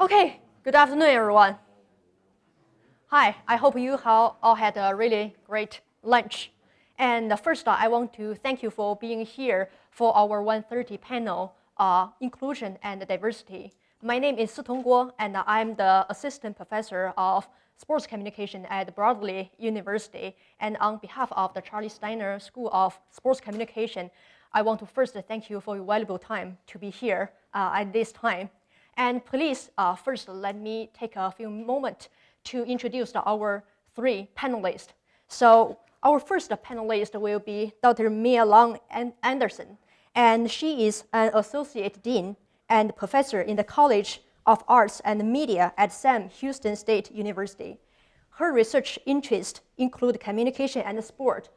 Okay, good afternoon, everyone. Hi, I hope you all had a really great lunch. And first, I want to thank you for being here for our 1:30 panel, Inclusion and Diversity. My name is Sutong Guo, and I'm the Assistant Professor of Sports Communication at Broadley University. And on behalf of the Charlie Steiner School of Sports Communication, I want to first thank you for your valuable time to be here at this time. And please, first, let me take a few moments to introduce our three panelists. So our first panelist will be Dr. Mia Long Anderson, and she is an associate dean and professor in the College of Arts and Media at Sam Houston State University. Her research interests include communication and sport,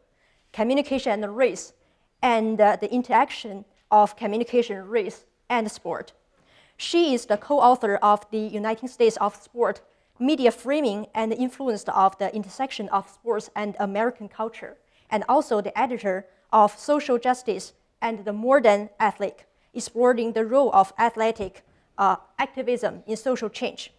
communication and race, and the interaction of communication, race, and sport. She is the co-author of the United States of Sport, Media Framing and Influence of the Intersection of Sports and American Culture, and also the editor of Social Justice and the Modern Athlete, exploring the role of athletic activism in social change.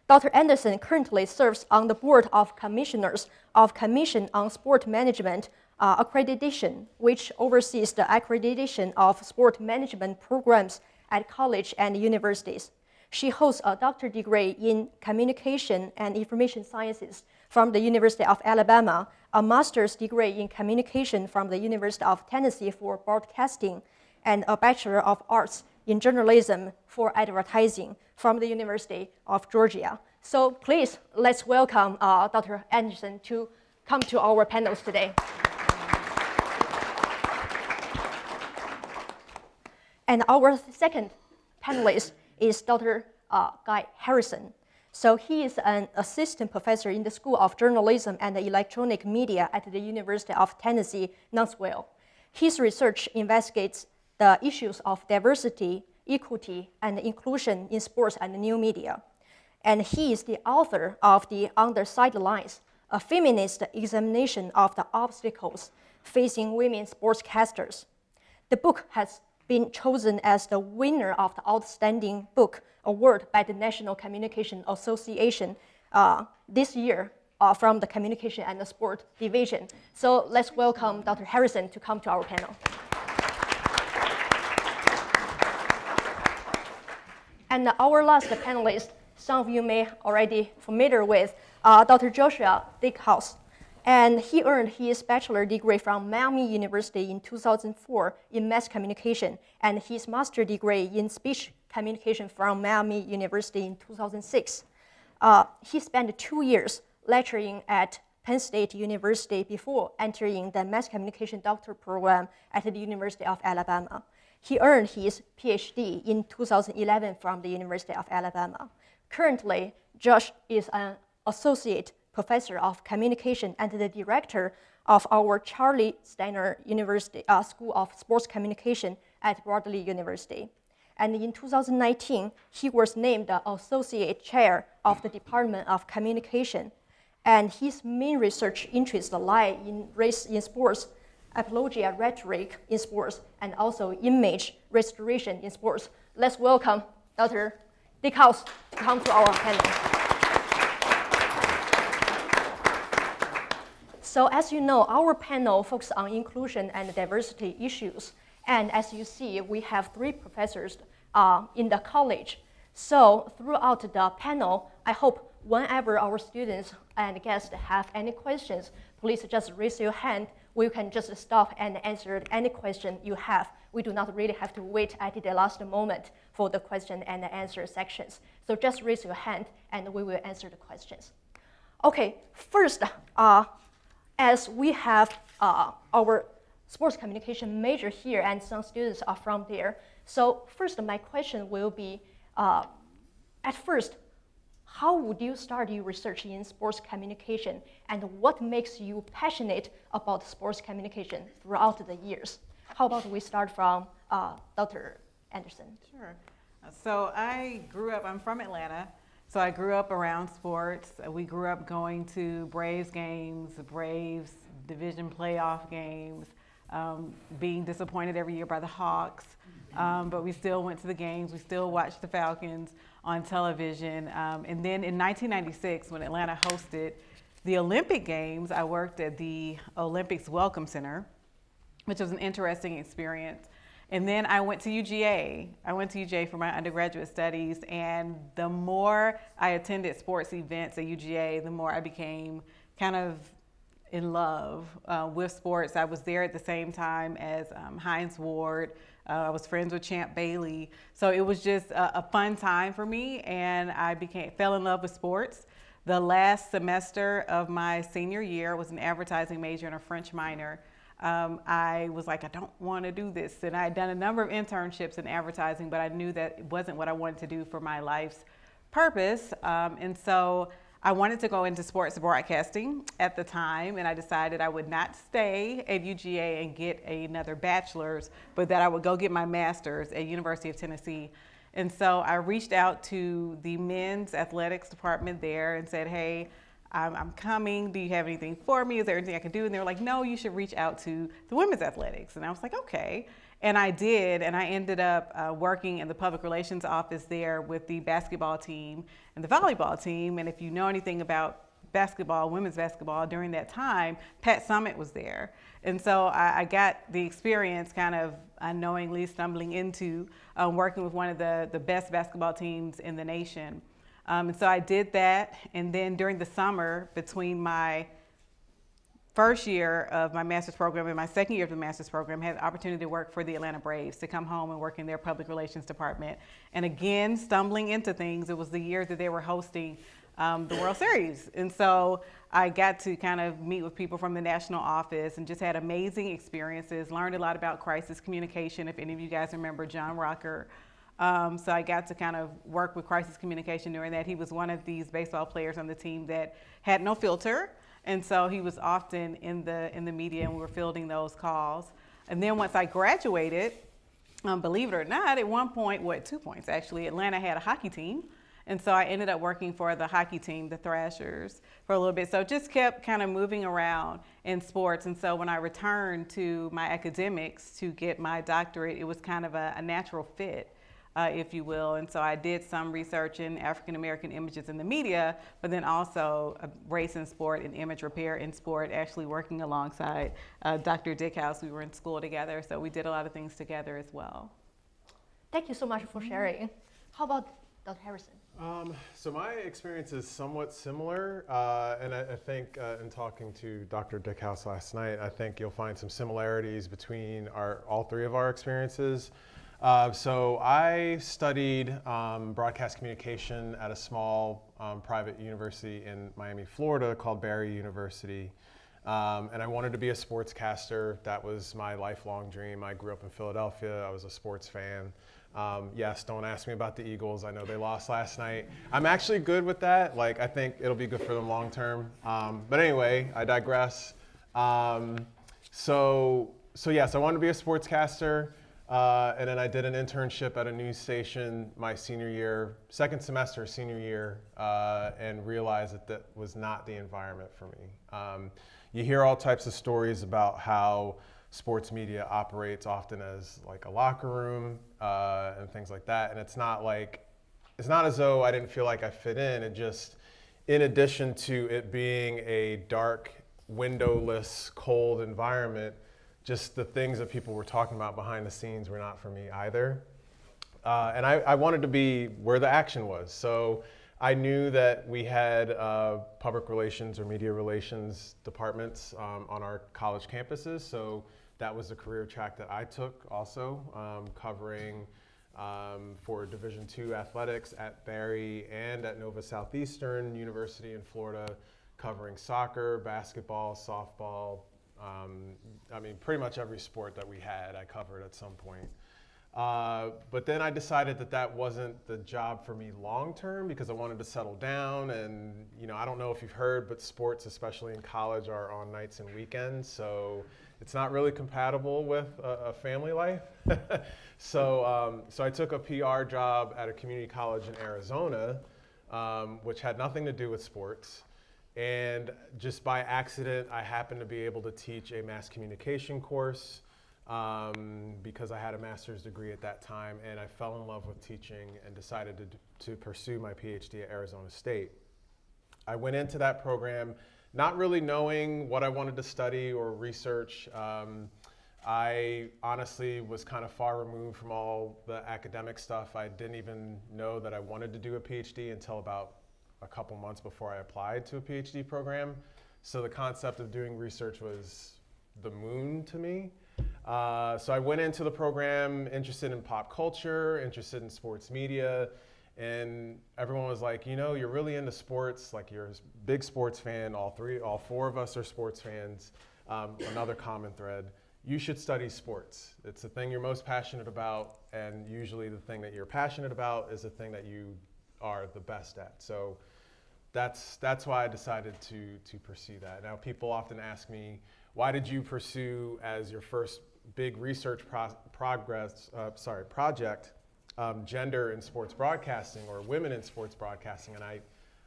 Dr. Anderson currently serves on the board of commissioners of Commission on Sport Management Accreditation, which oversees the accreditation of sport management programs at college and universities. She holds a doctorate degree in Communication and Information Sciences from the University of Alabama, a master's degree in Communication from the University of Tennessee for Broadcasting, and a Bachelor of Arts in Journalism for Advertising from the University of Georgia. So please, let's welcome Dr. Anderson to come to our panels today. And our second panelist is Dr. Guy Harrison. So he is an assistant professor in the School of Journalism and Electronic Media at the University of Tennessee, Knoxville. His research investigates the issues of diversity, equity, and inclusion in sports and new media. And he is the author of the On the Sidelines, a feminist examination of the obstacles facing women sportscasters. The book has been chosen as the winner of the Outstanding Book Award by the National Communication Association this year from the Communication and the Sport Division. So let's welcome Dr. Harrison to come to our panel. And our last panelist, some of you may already familiar with, Dr. Joshua Dickhouse. And he earned his bachelor degree from Miami University in 2004 in mass communication, and his master degree in speech communication from Miami University in 2006. He spent 2 years lecturing at Penn State University before entering the mass communication doctor program at the University of Alabama. He earned his PhD in 2011 from the University of Alabama. Currently, Josh is an associate professor of communication and the director of our Charlie Steiner University School of Sports Communication at Broadley University. And in 2019, he was named the associate chair of the Department of Communication. And his main research interests lie in race in sports, apologia rhetoric in sports, and also image restoration in sports. Let's welcome Dr. Dickhouse to come to our panel. So as you know, our panel focuses on inclusion and diversity issues. And as you see, we have three professors in the college. So throughout the panel, I hope whenever our students and guests have any questions, please just raise your hand. We can just stop and answer any question you have. We do not really have to wait at the last moment for the question and answer sections. So just raise your hand and we will answer the questions. Okay, first, as we have our sports communication major here and some students are from there. So first, my question will be, at first, how would you start your research in sports communication and what makes you passionate about sports communication throughout the years? How about we start from Dr. Anderson? Sure. So I'm from Atlanta. So I grew up around sports. We grew up going to Braves games, Braves division playoff games. being disappointed every year by the Hawks. But we still went to the games. We still watched the Falcons on television. And then in 1996, when Atlanta hosted the Olympic Games, I worked at the Olympics Welcome Center, which was an interesting experience. And then I went to UGA. I went to UGA for my undergraduate studies. And the more I attended sports events at UGA, the more I became kind of in love with sports. I was there at the same time as Hines Ward. I was friends with Champ Bailey. So it was just a fun time for me, and I fell in love with sports. The last semester of my senior year was an advertising major and a French minor. I was like, I don't want to do this. And I had done a number of internships in advertising, but I knew that it wasn't what I wanted to do for my life's purpose. And so I wanted to go into sports broadcasting at the time, and I decided I would not stay at UGA and get another bachelor's, but that I would go get my master's at University of Tennessee. And so I reached out to the men's athletics department there and said, hey, I'm coming. Do you have anything for me? Is there anything I can do? And they were like, no, you should reach out to the women's athletics. And I was like, okay. And I did, and I ended up working in the public relations office there with the basketball team and the volleyball team. And if you know anything about basketball, women's basketball, during that time, Pat Summitt was there. And so I got the experience kind of unknowingly stumbling into working with one of the best basketball teams in the nation. And so I did that, and then during the summer, between my first year of my master's program and my second year of the master's program, had the opportunity to work for the Atlanta Braves, to come home and work in their public relations department. And again, stumbling into things, it was the year that they were hosting the World Series. And so I got to kind of meet with people from the national office and just had amazing experiences, learned a lot about crisis communication, if any of you guys remember John Rocker. So I got to kind of work with crisis communication during that. He was one of these baseball players on the team that had no filter. And so he was often in the media, and we were fielding those calls. And then once I graduated, believe it or not, at one point, 2 points actually, Atlanta had a hockey team. And so I ended up working for the hockey team, the Thrashers, for a little bit. So just kept kind of moving around in sports. And so when I returned to my academics to get my doctorate, it was kind of a natural fit, if you will. And so I did some research in African American images in the media, but then also race in sport and image repair in sport, actually working alongside Dr. Dickhouse. We were in school together, so we did a lot of things together as well. Thank you so much for sharing. How about Dr. Harrison? So my experience is somewhat similar, and I think in talking to Dr. Dickhouse last night, I think you'll find some similarities between all three of our experiences. So I studied broadcast communication at a small private university in Miami, Florida called Barry University. And I wanted to be a sportscaster. That was my lifelong dream. I grew up in Philadelphia. I was a sports fan. Yes, don't ask me about the Eagles. I know they lost last night. I'm actually good with that. Like, I think it'll be good for them long term. But anyway, I digress. So yes, I wanted to be a sportscaster. And then I did an internship at a news station my senior year, second semester senior year, and realized that was not the environment for me. You hear all types of stories about how sports media operates often as like a locker room and things like that. And it's not as though I didn't feel like I fit in. It just, in addition to it being a dark, windowless, cold environment, just the things that people were talking about behind the scenes were not for me either. And I wanted to be where the action was. So I knew that we had public relations or media relations departments on our college campuses. So that was the career track that I took also, covering for Division II athletics at Barry and at Nova Southeastern University in Florida, covering soccer, basketball, softball. I mean, pretty much every sport that we had, I covered at some point. But then I decided that wasn't the job for me long term, because I wanted to settle down. And, you know, I don't know if you've heard, but sports, especially in college, are on nights and weekends. So it's not really compatible with a family life. So I took a PR job at a community college in Arizona, which had nothing to do with sports. And just by accident, I happened to be able to teach a mass communication course because I had a master's degree at that time, and I fell in love with teaching and decided to pursue my PhD at Arizona State. I went into that program not really knowing what I wanted to study or research. I honestly was kind of far removed from all the academic stuff. I didn't even know that I wanted to do a PhD until about a couple months before I applied to a PhD program. So the concept of doing research was the moon to me. So I went into the program interested in pop culture, interested in sports media, and everyone was like, you know, you're really into sports, like you're a big sports fan, all four of us are sports fans, another common thread. You should study sports. It's the thing you're most passionate about, and usually the thing that you're passionate about is the thing that you are the best at. So that's why I decided to pursue that. Now people often ask me, why did you pursue as your first big research project gender in sports broadcasting or women in sports broadcasting? And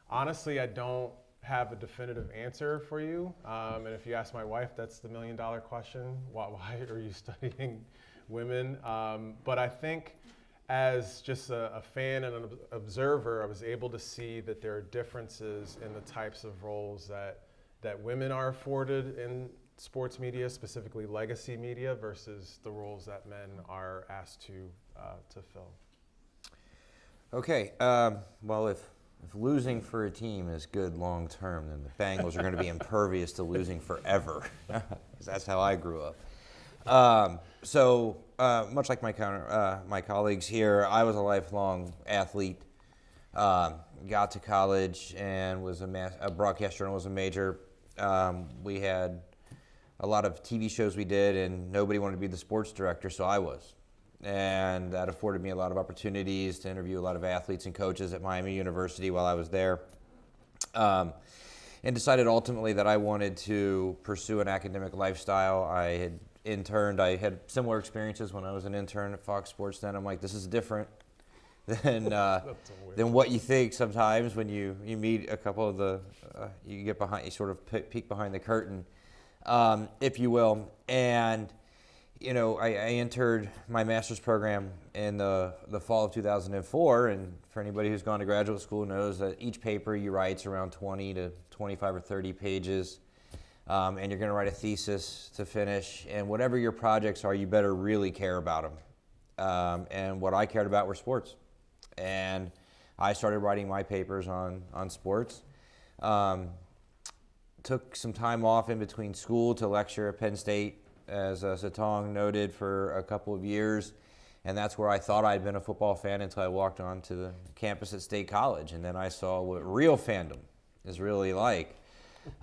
honestly, I don't have a definitive answer for you. And if you ask my wife, that's the $1 million question. Why are you studying women? But I think as just a fan and an observer, I was able to see that there are differences in the types of roles that women are afforded in sports media, specifically legacy media, versus the roles that men are asked to fill. Okay, well, if losing for a team is good long term, then the Bengals are going to be impervious to losing forever, because that's how I grew up. So much like my colleagues here, I was a lifelong athlete. Got to college and was a broadcast journalism major. We had a lot of TV shows we did, and nobody wanted to be the sports director, so I was. And that afforded me a lot of opportunities to interview a lot of athletes and coaches at Miami University while I was there. And decided ultimately that I wanted to pursue an academic lifestyle. I had interned. I had similar experiences when I was an intern at Fox Sports then. I'm like, this is different than what you think sometimes when you meet a couple of the, you get behind, you sort of peek behind the curtain, if you will. And you know, I entered my master's program in the fall of 2004, and for anybody who's gone to graduate school knows that each paper you write is around 20 to 25 or 30 pages, and you're going to write a thesis to finish, and whatever your projects are, you better really care about them. And what I cared about were sports, and I started writing my papers on sports. Took some time off in between school to lecture at Penn State, as Satong noted, for a couple of years, and that's where I thought I'd been a football fan until I walked onto the campus at State College, and then I saw what real fandom is really like.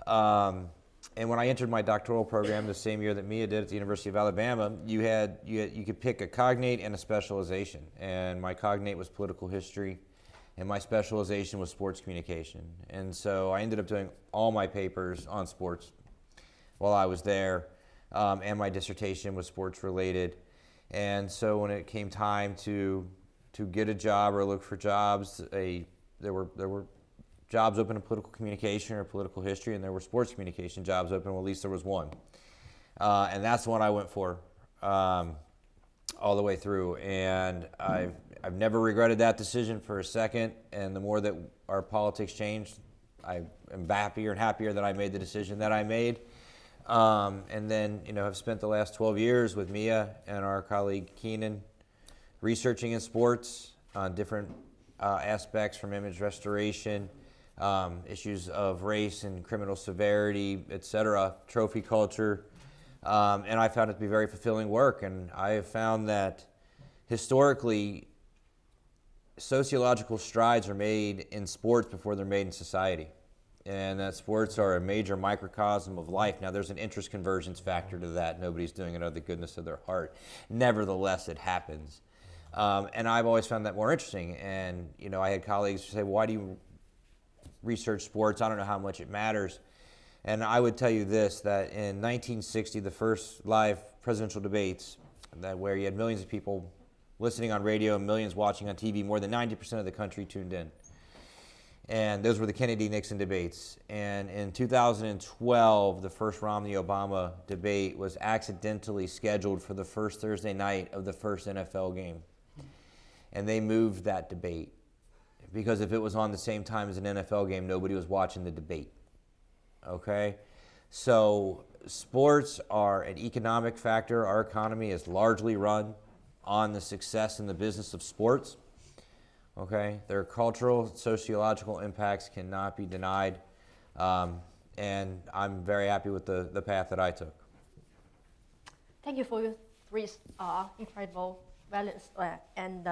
And when I entered my doctoral program the same year that Mia did at the University of Alabama, you could pick a cognate and a specialization, and my cognate was political history, and my specialization was sports communication. And so I ended up doing all my papers on sports while I was there. And my dissertation was sports related. And so when it came time to get a job or look for jobs, there were jobs open in political communication or political history, and there were sports communication jobs open. Well, at least there was one. And that's the one I went for all the way through. And I've never regretted that decision for a second. And the more that our politics changed, I am happier and happier that I made the decision that I made. And then, you know, have spent the last 12 years with Mia and our colleague Keenan researching in sports on different aspects from image restoration, issues of race and criminal severity, etc., trophy culture. And I found it to be very fulfilling work. And I have found that historically, sociological strides are made in sports before they're made in society. And that sports are a major microcosm of life. Now, there's an interest convergence factor to that. Nobody's doing it out of the goodness of their heart. Nevertheless, it happens. And I've always found that more interesting. And, you know, I had colleagues say, well, why do you research sports? I don't know how much it matters. And I would tell you this, that in 1960, the first live presidential debates, where you had millions of people listening on radio and millions watching on TV, more than 90% of the country tuned in. And those were the Kennedy-Nixon debates. And in 2012, the first Romney-Obama debate was accidentally scheduled for the first Thursday night of the first NFL game. And they moved that debate because if it was on the same time as an NFL game, nobody was watching the debate. Okay? So sports are an economic factor. Our economy is largely run on the success and the business of sports. Okay, their cultural, sociological impacts cannot be denied, and I'm very happy with the path that I took. Thank you for your three incredible values and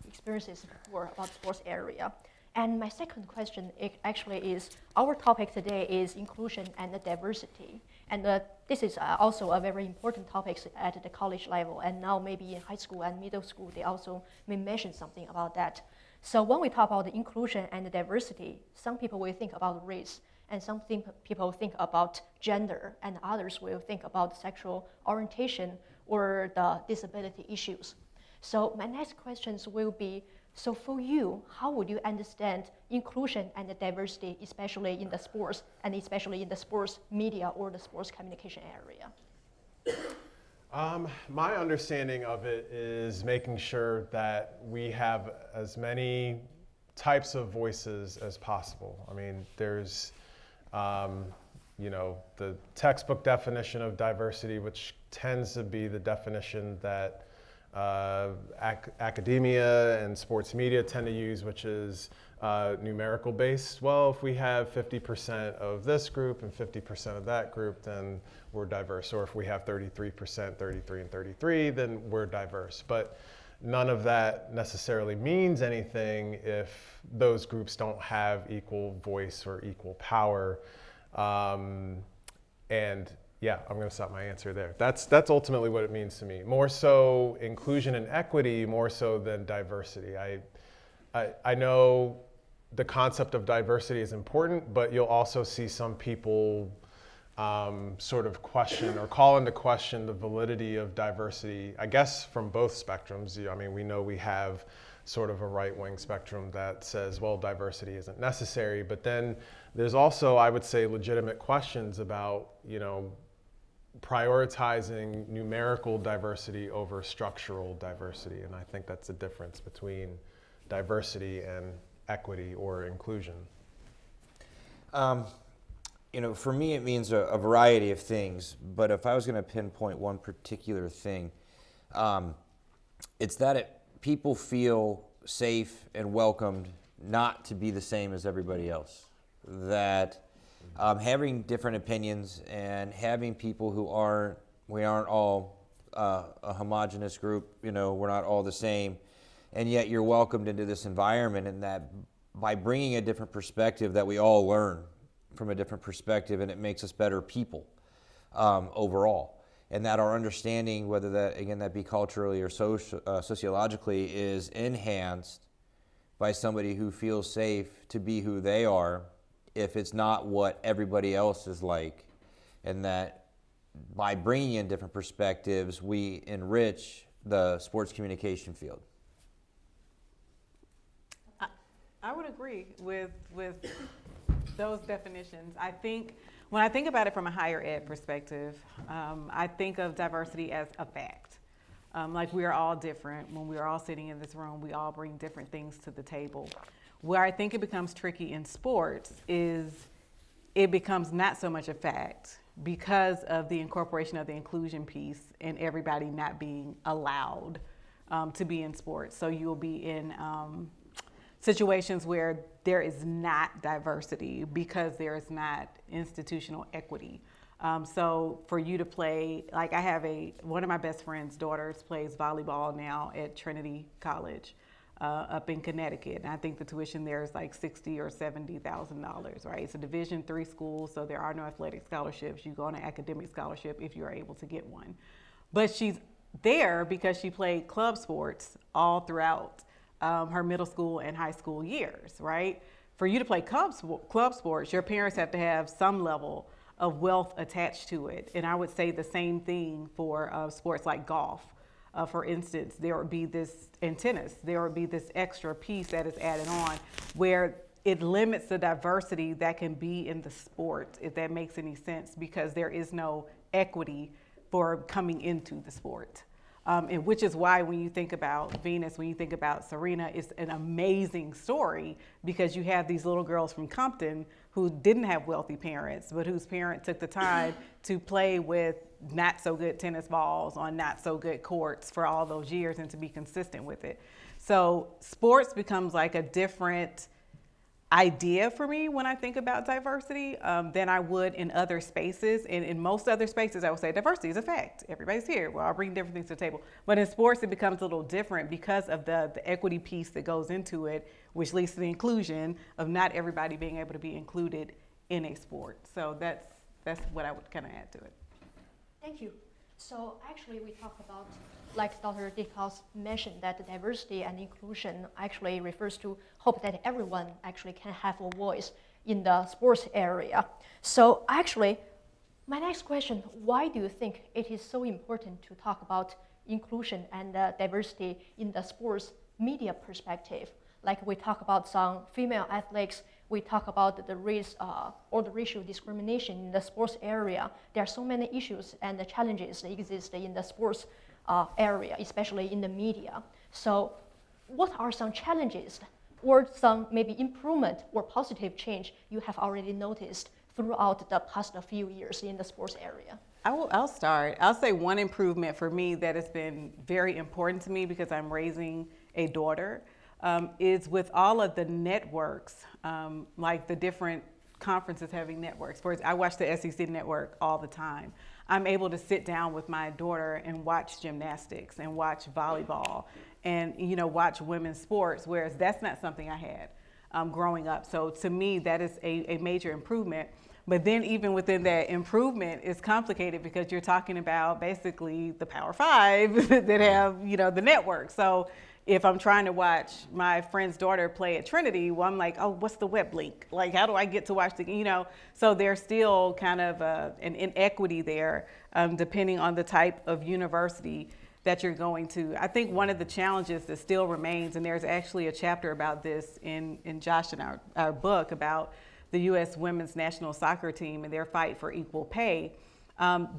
experiences for about sports area. And my second question actually is, our topic today is inclusion and diversity. And this is also a very important topic at the college level, and now maybe in high school and middle school, they also may mention something about that. So when we talk about the inclusion and the diversity, some people will think about race, and some people think about gender, and others will think about sexual orientation or the disability issues. So my next questions will be, so for you, how would you understand inclusion and the diversity, especially in the sports, and especially in the sports media or the sports communication area? My understanding of it is making sure that we have as many types of voices as possible. I mean, there's, the textbook definition of diversity, which tends to be the definition that academia and sports media tend to use, which is numerical based. Well, if we have 50% of this group and 50% of that group, then we're diverse. Or if we have 33%, 33 and 33, then we're diverse. But none of that necessarily means anything if those groups don't have equal voice or equal power. And yeah, I'm going to stop my answer there. That's ultimately what it means to me. More so inclusion and equity, more so than diversity. I know the concept of diversity is important, but you'll also see some people sort of question or call into question the validity of diversity, I guess from both spectrums. I mean, we know we have sort of a right-wing spectrum that says, well, diversity isn't necessary, but then there's also, I would say, legitimate questions about, prioritizing numerical diversity over structural diversity, and I think that's the difference between diversity and equity or inclusion. For me, it means a variety of things, but if I was going to pinpoint one particular thing, it's that people feel safe and welcomed not to be the same as everybody else. That having different opinions and having people who we aren't all a homogenous group, we're not all the same, and yet you're welcomed into this environment, and that by bringing a different perspective that we all learn from a different perspective, and it makes us better people overall. And that our understanding, whether that be culturally or sociologically, is enhanced by somebody who feels safe to be who they are, if it's not what everybody else is like, and that by bringing in different perspectives, we enrich the sports communication field. I would agree with those definitions. I think when I think about it from a higher ed perspective, I think of diversity as a fact. Like we are all different. When we are all sitting in this room, we all bring different things to the table. Where I think it becomes tricky in sports is it becomes not so much a fact because of the incorporation of the inclusion piece and everybody not being allowed to be in sports. So you'll be in situations where there is not diversity because there is not institutional equity. So for you to play, like I have one of my best friend's daughters plays volleyball now at Trinity College up in Connecticut. And I think the tuition there is like $60,000 or $70,000, right? It's a Division III school, so there are no athletic scholarships. You go on an academic scholarship if you're able to get one. But she's there because she played club sports all throughout her middle school and high school years, right? For you to play club sports, your parents have to have some level of wealth attached to it. And I would say the same thing for sports like golf. For instance, there would be this, and tennis, there would be this extra piece that is added on where it limits the diversity that can be in the sport, if that makes any sense, because there is no equity for coming into the sport. And which is why when you think about Venus, when you think about Serena, it's an amazing story because you have these little girls from Compton who didn't have wealthy parents, but whose parents took the time to play with not so good tennis balls on not so good courts for all those years and to be consistent with it. So sports becomes like a different idea for me when I think about diversity than I would in other spaces. And in most other spaces, I would say diversity is a fact. Everybody's here. Well, I'll bring different things to the table. But in sports, it becomes a little different because of the equity piece that goes into it, which leads to the inclusion of not everybody being able to be included in a sport. So that's what I would kind of add to it. Thank you. So actually we talk about, like Dr. Dickows mentioned, that diversity and inclusion actually refers to hope that everyone actually can have a voice in the sports area. So actually, my next question, why do you think it is so important to talk about inclusion and diversity in the sports media perspective? Like we talk about some female athletes, we talk about the race or the racial discrimination in the sports area. There are so many issues and the challenges that exist in the sports area, especially in the media. So what are some challenges or some maybe improvement or positive change you have already noticed throughout the past few years in the sports area? I'll start. I'll say one improvement for me that has been very important to me because I'm raising a daughter is with all of the networks, like the different conferences having networks. For instance, I watch the SEC network all the time. I'm able to sit down with my daughter and watch gymnastics and watch volleyball and watch women's sports, whereas that's not something I had growing up. So to me, that is a major improvement. But then even within that improvement, it's complicated because you're talking about basically the Power Five that have the network. So if I'm trying to watch my friend's daughter play at Trinity, well, I'm like, oh, what's the web link? Like, how do I get to watch So there's still kind of an inequity there, depending on the type of university that you're going to. I think one of the challenges that still remains, and there's actually a chapter about this in Josh and our book about the U.S. women's national soccer team and their fight for equal pay.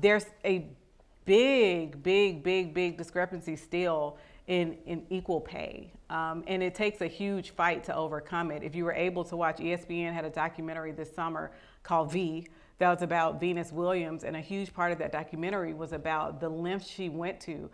There's a big discrepancy still in equal pay. And it takes a huge fight to overcome it. If you were able to watch, ESPN had a documentary this summer called V that was about Venus Williams, and a huge part of that documentary was about the lengths she went to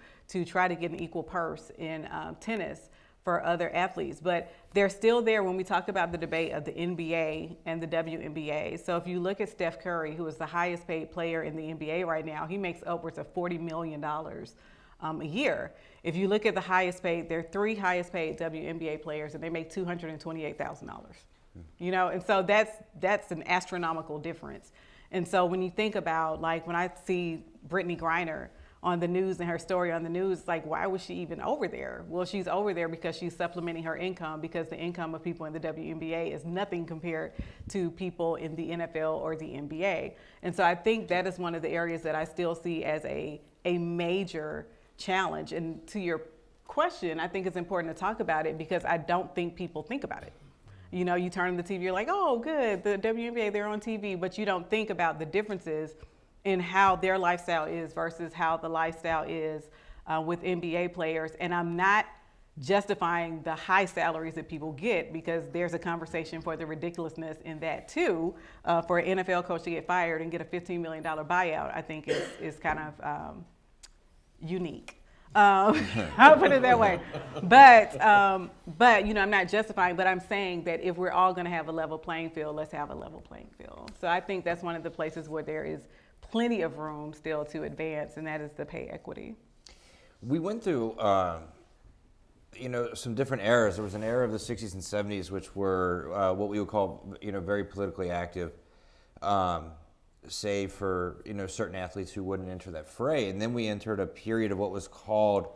try to get an equal purse in tennis for other athletes. But they're still there when we talk about the debate of the NBA and the WNBA. So if you look at Steph Curry, who is the highest paid player in the NBA right now, he makes upwards of $40 million a year. If you look at the highest paid, there are three highest paid WNBA players and they make $228,000. And so that's an astronomical difference. And so when you think about, like, when I see Brittany Griner on the news and her story on the news, like, why was she even over there? Well, she's over there because she's supplementing her income, because the income of people in the WNBA is nothing compared to people in the NFL or the NBA. And so I think that is one of the areas that I still see as a major challenge. And to your question, I think it's important to talk about it because I don't think people think about it. You turn on the TV, you're like, oh, good, the WNBA, they're on TV, but you don't think about the differences in how their lifestyle is versus how the lifestyle is with NBA players. And I'm not justifying the high salaries that people get, because there's a conversation for the ridiculousn's in that too. For an NFL coach to get fired and get a $15 million buyout, I think is kind of unique. I'll put it that way. But I'm not justifying, but I'm saying that if we're all going to have a level playing field, let's have a level playing field. So I think that's one of the places where there is plenty of room still to advance, and that is the pay equity. We went through, some different eras. There was an era of the 60s and 70s, which were what we would call, very politically active, save for, certain athletes who wouldn't enter that fray. And then we entered a period of what was called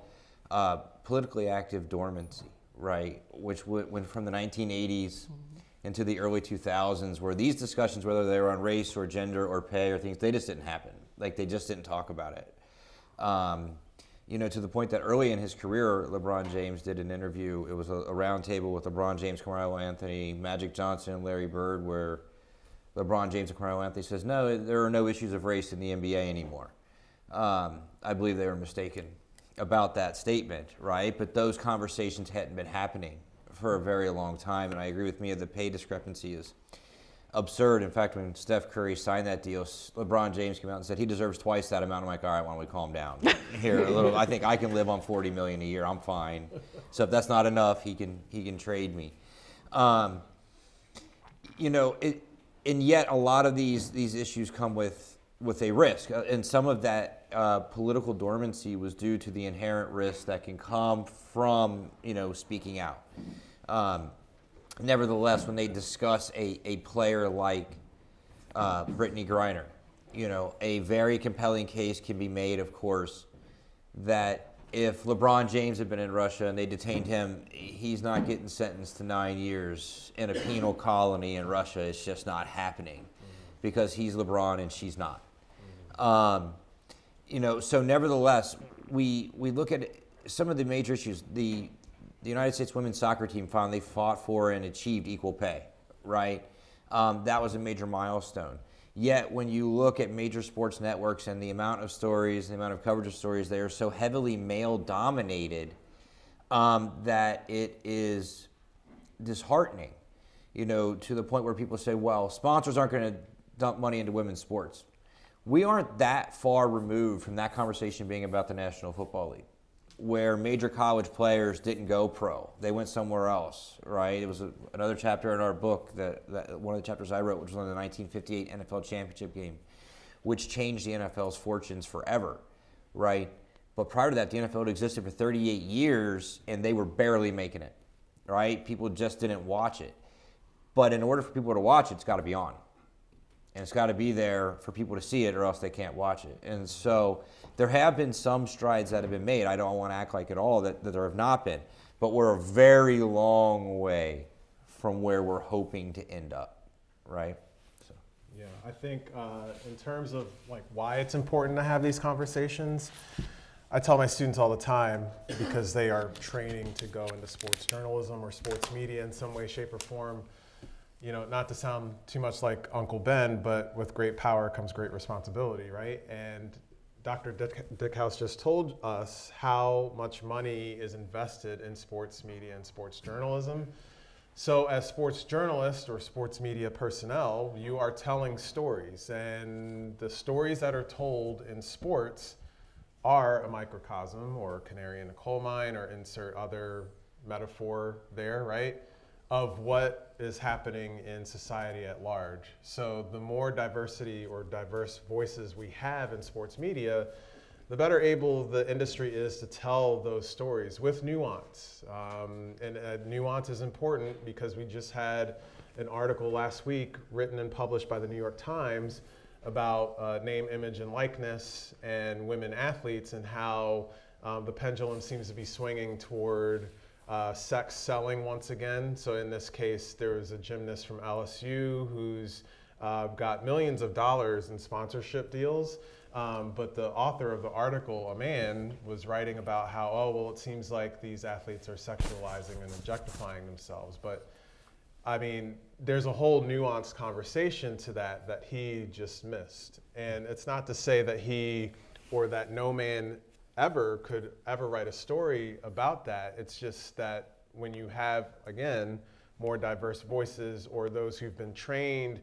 politically active dormancy, right? Which went from the 1980s into the early 2000s, where these discussions, whether they were on race or gender or pay or things, they just didn't happen. Like, they just didn't talk about it. to the point that early in his career, LeBron James did an interview. It was a round table with LeBron James, Carmelo Anthony, Magic Johnson, and Larry Bird, where LeBron James and Carmelo Anthony says, no, there are no issues of race in the NBA anymore. I believe they were mistaken about that statement, right? But those conversations hadn't been happening for a very long time, and I agree with Mia, the pay discrepancy is absurd. In fact, when Steph Curry signed that deal, LeBron James came out and said he deserves twice that amount. I'm like, all right, why don't we calm down here a little? I think I can live on $40 million a year. I'm fine. So if that's not enough, he can trade me. And yet a lot of these issues come with a risk, and some of that political dormancy was due to the inherent risk that can come from speaking out. Nevertheless, when they discuss a player like Brittany Griner, a very compelling case can be made, of course, that if LeBron James had been in Russia and they detained him, he's not getting sentenced to 9 years in a penal colony in Russia. It's just not happening because he's LeBron and she's not. So nevertheless, we look at some of the major issues. The United States women's soccer team finally fought for and achieved equal pay, right? That was a major milestone. Yet when you look at major sports networks and the amount of stories, the amount of coverage of stories, they are so heavily male-dominated that it is disheartening, to the point where people say, well, sponsors aren't going to dump money into women's sports. We aren't that far removed from that conversation being about the National Football League, where major college players didn't go pro. They went somewhere else, right? It was another chapter in our book, that one of the chapters I wrote, which was on the 1958 NFL championship game, which changed the NFL's fortunes forever, right? But prior to that, the NFL had existed for 38 years, and they were barely making it, right? People just didn't watch it. But in order for people to watch it, it's got to be on. And it's got to be there for people to see it, or else they can't watch it. And so there have been some strides that have been made. I don't want to act like at all that there have not been. But we're a very long way from where we're hoping to end up, right? So. Yeah, I think in terms of why it's important to have these conversations, I tell my students all the time, because they are training to go into sports journalism or sports media in some way, shape, or form. Not to sound too much like Uncle Ben, but with great power comes great responsibility, right? And Dr. Dickhouse just told us how much money is invested in sports media and sports journalism. So as sports journalists or sports media personnel, you are telling stories, and the stories that are told in sports are a microcosm or canary in a coal mine, or insert other metaphor there, right, of what is happening in society at large. So the more diversity or diverse voices we have in sports media, the better able the industry is to tell those stories with nuance. And nuance is important because we just had an article last week written and published by the New York Times about name, image, and likeness and women athletes, and how the pendulum seems to be swinging toward sex selling once again. So in this case, there was a gymnast from LSU who's got millions of dollars in sponsorship deals. But the author of the article, a man, was writing about how, it seems like these athletes are sexualizing and objectifying themselves. But I mean, there's a whole nuanced conversation to that he just missed. And it's not to say that he or that no man could ever write a story about that. It's just that when you have, again, more diverse voices, or those who've been trained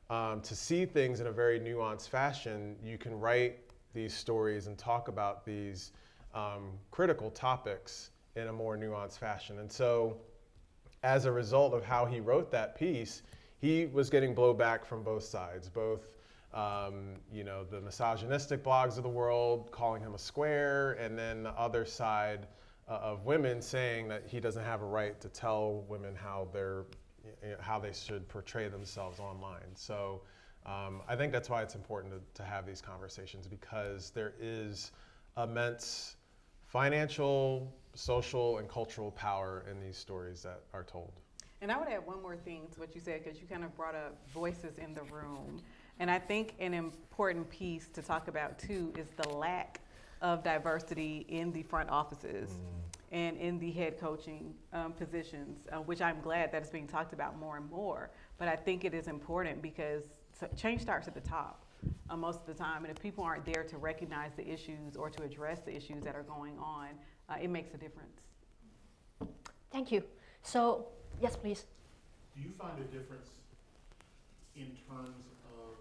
to see things in a very nuanced fashion, you can write these stories and talk about these critical topics in a more nuanced fashion. And so as a result of how he wrote that piece, he was getting blowback from both sides, both the misogynistic blogs of the world calling him a square, and then the other side of women saying that he doesn't have a right to tell women how they should portray themselves online. So I think that's why it's important to have these conversations, because there is immense financial, social, and cultural power in these stories that are told. And I would add one more thing to what you said, because you kind of brought up voices in the room. And I think an important piece to talk about too is the lack of diversity in the front offices and in the head coaching positions, which I'm glad that is being talked about more and more. But I think it is important because change starts at the top most of the time. And if people aren't there to recognize the issues or to address the issues that are going on, it makes a difference. Thank you. So, yes, please. Do you find a difference in terms of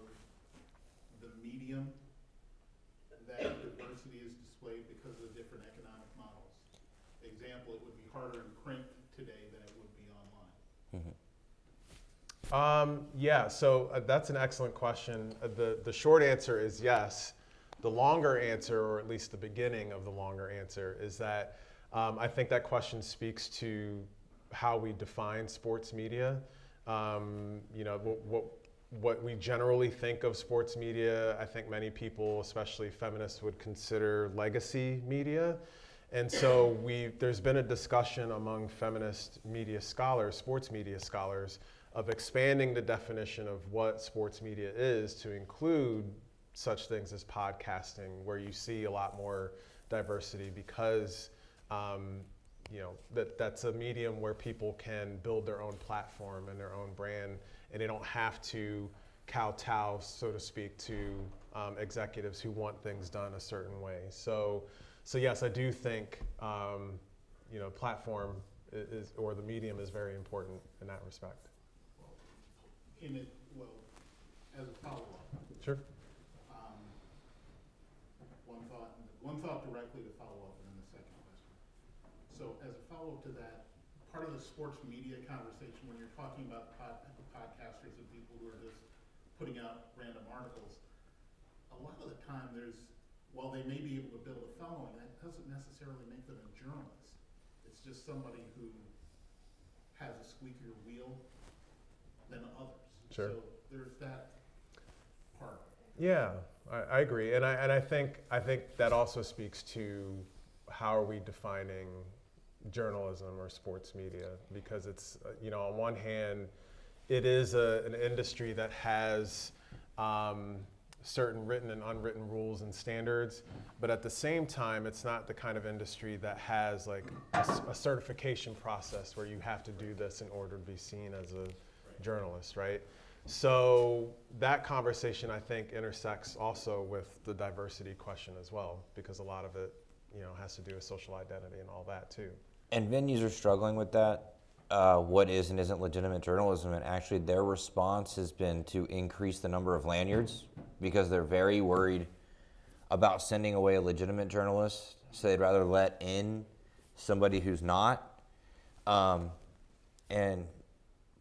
the medium that diversity is displayed because of the different economic models? Example, it would be harder in print today than it would be online. Yeah, so that's an excellent question. The short answer is yes. The longer answer, or at least the beginning of the longer answer, is that I think that question speaks to how we define sports media. You know, what we generally think of sports media, I think many people, especially feminists, would consider legacy media. And so there's been a discussion among feminist media scholars, sports media scholars, of expanding the definition of what sports media is to include such things as podcasting, where you see a lot more diversity because you know, that's a medium where people can build their own platform and their own brand, and they don't have to kowtow, so to speak, to executives who want things done a certain way. So yes, I do think you know, platform is, or the medium is very important in that respect. As a follow-up, Sure. one thought directly to follow up, and then the second question. So as a follow-up to that, part of the sports media conversation, when you're talking about podcasters and people who are just putting out random articles, a lot of the time while they may be able to build a following, that doesn't necessarily make them a journalist. It's just somebody who has a squeakier wheel than others. Sure. So there's that part. Yeah, I agree, and I think that also speaks to how are we defining journalism or sports media, because it's you know, on one hand, it is an industry that has certain written and unwritten rules and standards, but at the same time, it's not the kind of industry that has like a certification process where you have to do this in order to be seen as a journalist, right? So that conversation, I think, intersects also with the diversity question as well, because a lot of it, you know, has to do with social identity and all that too. And venues are struggling with that. What is and isn't legitimate journalism, and actually their response has been to increase the number of lanyards because they're very worried about sending away a legitimate journalist, so they'd rather let in somebody who's not. And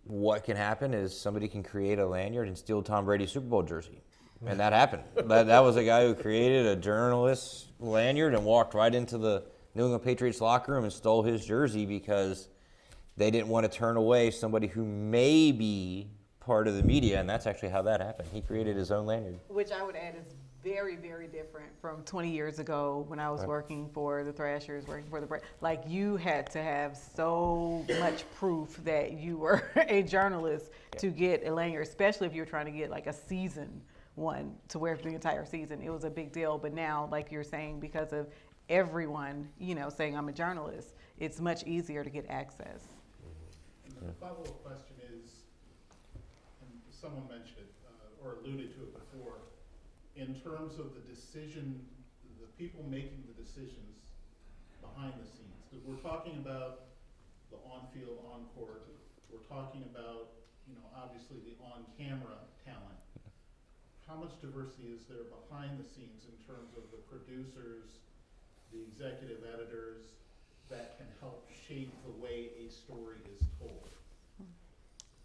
what can happen is somebody can create a lanyard and steal Tom Brady's Super Bowl jersey. And that happened. That was a guy who created a journalist lanyard and walked right into the New England Patriots locker room and stole his jersey because they didn't want to turn away somebody who may be part of the media, and that's actually how that happened. He created his own lanyard. Which I would add is very, very different from 20 years ago when I was working for the Thrashers, working for the like you had to have so much proof that you were a journalist to get a lanyard, especially if you were trying to get like a season one to wear for the entire season. It was a big deal, but now, like you're saying, because of everyone, you know, saying I'm a journalist, it's much easier to get access. And the follow-up question is, and someone mentioned it or alluded to it before, in terms of the decision, the people making the decisions behind the scenes. Because we're talking about the on-field, on-court. We're talking about, you know, obviously the on-camera talent. How much diversity is there behind the scenes in terms of the producers, the executive editors that can help shape the way a story is told?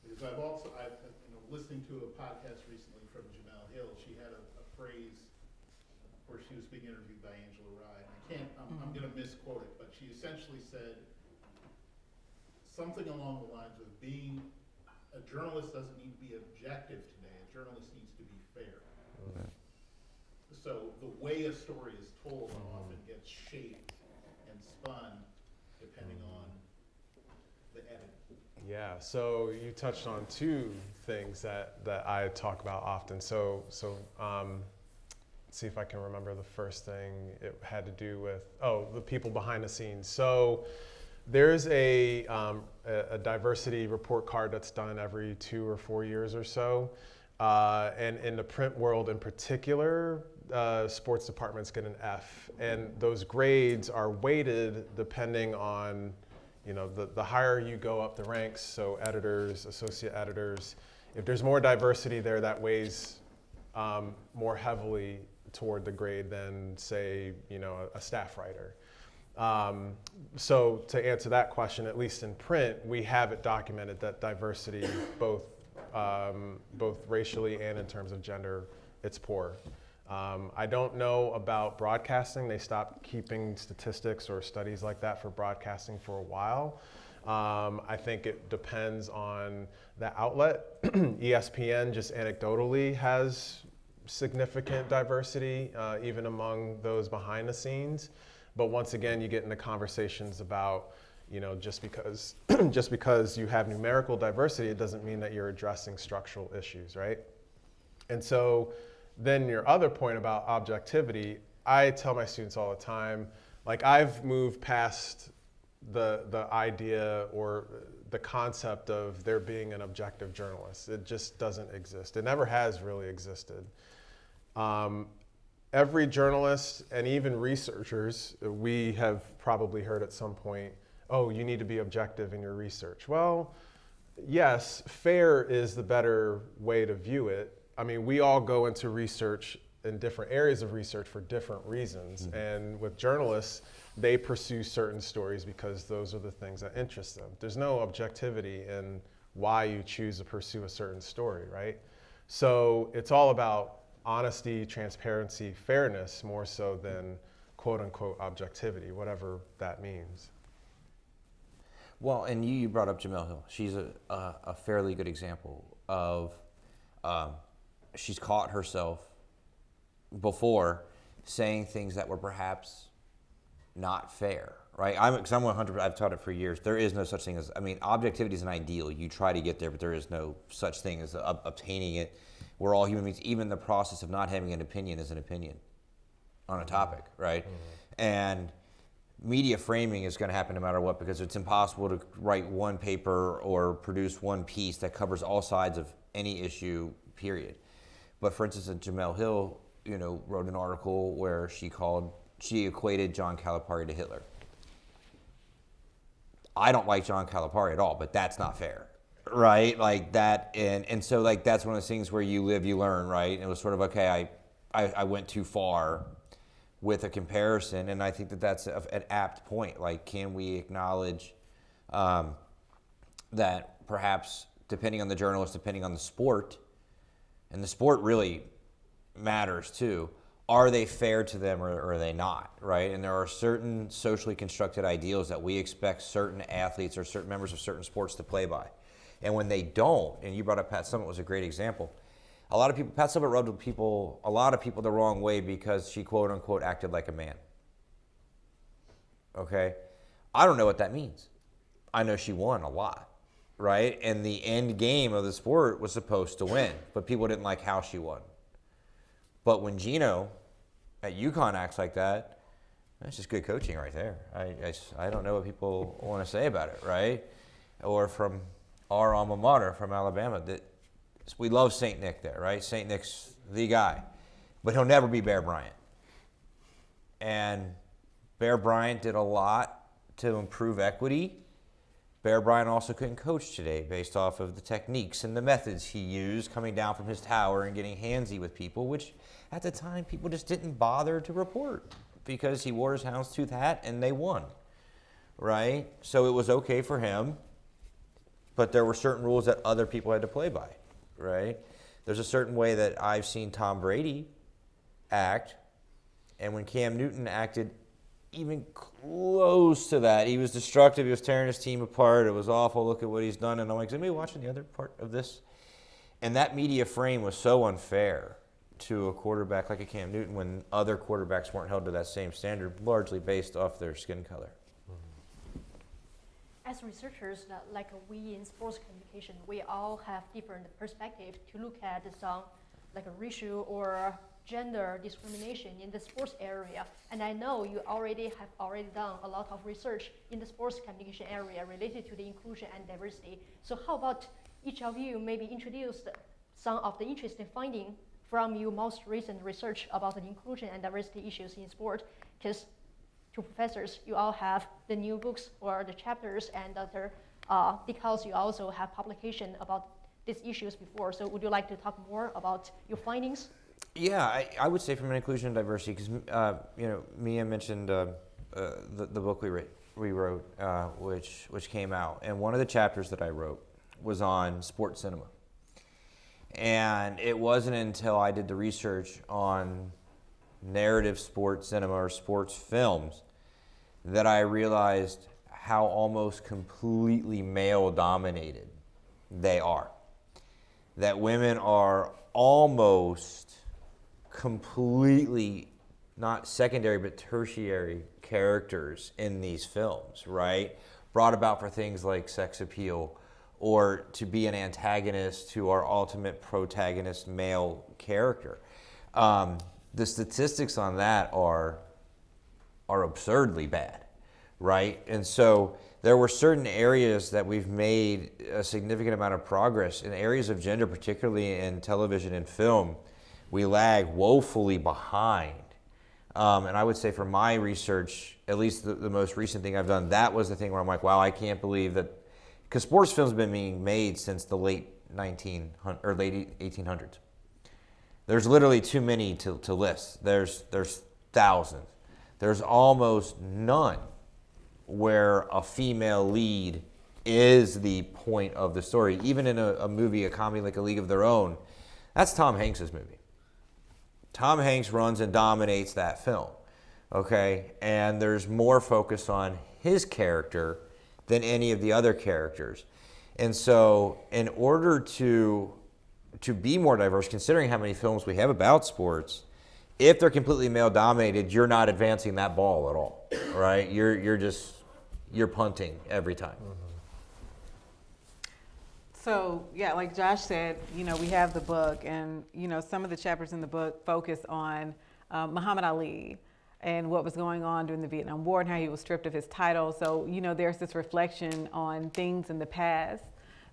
Because I've you know, listening to a podcast recently from Jamel Hill. She had a phrase where she was being interviewed by Angela Rye. I'm going to misquote it, but she essentially said something along the lines of being a journalist doesn't need to be objective today. A journalist needs to be fair. Okay. So the way a story is told often gets shaped and spun depending on the editing. Yeah, so you touched on two things that I talk about often. So see if I can remember the first thing. It had to do with, the people behind the scenes. So there's a diversity report card that's done every 2 or 4 years or so. And in the print world in particular, sports departments get an F. And those grades are weighted depending on, the higher you go up the ranks, so editors, associate editors, if there's more diversity there, that weighs more heavily toward the grade than, say, a staff writer. So to answer that question, at least in print, we have it documented that diversity, both racially and in terms of gender, it's poor. I don't know about broadcasting. They stopped keeping statistics or studies like that for broadcasting for a while. I think it depends on the outlet. ESPN just anecdotally has significant diversity, even among those behind the scenes. But once again, you get into conversations about, just because you have numerical diversity, it doesn't mean that you're addressing structural issues, right? And so then your other point about objectivity, I tell my students all the time, like I've moved past the idea or the concept of there being an objective journalist. It just doesn't exist. It never has really existed. Every journalist and even researchers, we have probably heard at some point, oh, you need to be objective in your research. Well, yes, fair is the better way to view it. I mean, we all go into research in different areas of research for different reasons. Mm-hmm. And with journalists, they pursue certain stories because those are the things that interest them. There's no objectivity in why you choose to pursue a certain story, right? So it's all about honesty, transparency, fairness, more so than quote unquote objectivity, whatever that means. Well, and you brought up Jemele Hill. She's a fairly good example of, she's caught herself before saying things that were perhaps not fair, right? Because I'm 100%, I've taught it for years. There is no such thing as, objectivity is an ideal. You try to get there, but there is no such thing as obtaining it. We're all human beings. Even the process of not having an opinion is an opinion on a topic, right? Mm-hmm. And media framing is going to happen no matter what, because it's impossible to write one paper or produce one piece that covers all sides of any issue, period. But for instance, Jemele Hill, wrote an article where she equated John Calipari to Hitler. I don't like John Calipari at all, but that's not fair, right? Like that, and so like that's one of those things where you live, you learn, right? And it was sort of, okay, I went too far with a comparison, and I think that's an apt point. Like, can we acknowledge that perhaps, depending on the journalist, depending on the sport, and the sport really matters too, are they fair to them or are they not, right? And there are certain socially constructed ideals that we expect certain athletes or certain members of certain sports to play by. And when they don't, and you brought up Pat Summitt was a great example, Pat Summitt rubbed a lot of people the wrong way because she quote unquote acted like a man. Okay? I don't know what that means. I know she won a lot, right? And the end game of the sport was supposed to win, but people didn't like how she won. But when Gino at UConn acts like that, that's just good coaching right there. I don't know what people want to say about it, right? Or from our alma mater, from Alabama, that we love St. Nick there, right? St. Nick's the guy, but he'll never be Bear Bryant. And Bear Bryant did a lot to improve equity. Bear Bryant also couldn't coach today based off of the techniques and the methods he used coming down from his tower and getting handsy with people, which at the time people just didn't bother to report because he wore his houndstooth hat and they won, right? So it was okay for him, but there were certain rules that other people had to play by, right? There's a certain way that I've seen Tom Brady act, and when Cam Newton acted even close to that, he was destructive, he was tearing his team apart, it was awful, look at what he's done, and I'm like, is anybody watching the other part of this? And that media frame was so unfair to a quarterback like a Cam Newton when other quarterbacks weren't held to that same standard, largely based off their skin color. As researchers, like we in sports communication, we all have different perspectives to look at some like a racial or gender discrimination in the sports area. And I know you have already done a lot of research in the sports communication area related to the inclusion and diversity. So how about each of you maybe introduce some of the interesting findings from your most recent research about the inclusion and diversity issues in sport? Because two professors, you all have the new books or the chapters, and because you also have publication about these issues before. So would you like to talk more about your findings? Yeah, I would say from an inclusion and diversity, because Mia mentioned the book we wrote, which came out, and one of the chapters that I wrote was on sports cinema. And it wasn't until I did the research on narrative sports cinema or sports films that I realized how almost completely male dominated they are. That women are almost completely not secondary but tertiary characters in these films, right? Brought about for things like sex appeal or to be an antagonist to our ultimate protagonist male character. The statistics on that are absurdly bad, right? And so there were certain areas that we've made a significant amount of progress. In areas of gender, particularly in television and film, we lag woefully behind. And I would say for my research, at least the most recent thing I've done, that was the thing where I'm like, wow, I can't believe that, because sports films have been being made since the late 1800s. There's literally too many to list. There's thousands. There's almost none where a female lead is the point of the story. Even in a movie, a comedy like A League of Their Own, that's Tom Hanks' movie. Tom Hanks runs and dominates that film, okay? And there's more focus on his character than any of the other characters. And so in order to be more diverse, considering how many films we have about sports, if they're completely male dominated, you're not advancing that ball at all, right? You're punting every time. So yeah, like Josh said, we have the book, and some of the chapters in the book focus on Muhammad Ali and what was going on during the Vietnam War and how he was stripped of his title. So there's this reflection on things in the past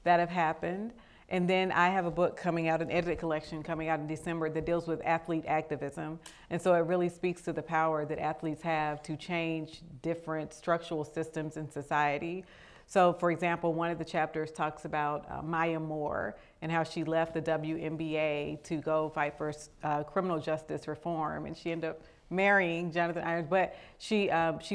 that have happened. And then I have a book coming out, an edited collection coming out in December that deals with athlete activism. And so it really speaks to the power that athletes have to change different structural systems in society. So for example, one of the chapters talks about Maya Moore and how she left the WNBA to go fight for criminal justice reform. And she ended up marrying Jonathan Irons, but she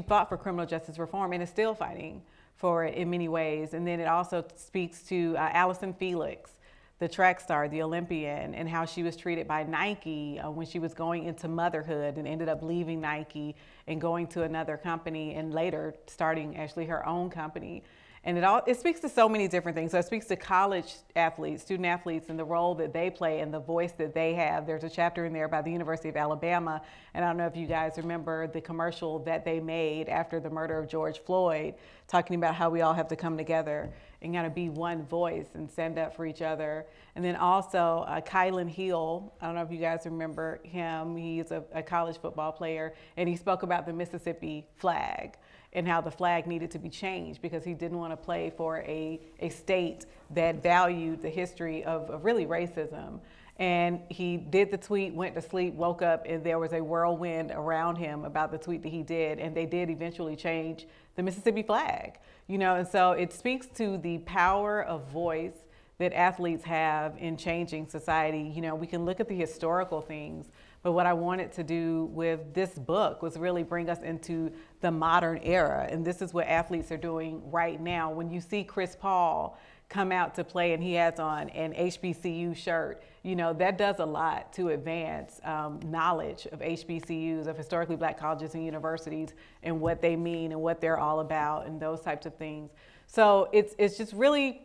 fought for criminal justice reform and is still fighting for it in many ways. And then it also speaks to Allison Felix, the track star, the Olympian, and how she was treated by Nike when she was going into motherhood and ended up leaving Nike and going to another company and later starting actually her own company. And it speaks to so many different things. So it speaks to college athletes, student athletes, and the role that they play and the voice that they have. There's a chapter in there by the University of Alabama, and I don't know if you guys remember the commercial that they made after the murder of George Floyd, talking about how we all have to come together and kind of be one voice and stand up for each other. And then also Kylan Hill, I don't know if you guys remember him. He's a college football player, and he spoke about the Mississippi flag and how the flag needed to be changed because he didn't want to play for a state that valued the history of really racism. And he did the tweet, went to sleep, woke up, and there was a whirlwind around him about the tweet that he did, and they did eventually change the Mississippi flag. And so it speaks to the power of voice that athletes have in changing society. We can look at the historical things, but what I wanted to do with this book was really bring us into the modern era. And this is what athletes are doing right now. When you see Chris Paul come out to play and he has on an HBCU shirt, that does a lot to advance knowledge of HBCUs, of historically black colleges and universities, and what they mean and what they're all about and those types of things. So it's just really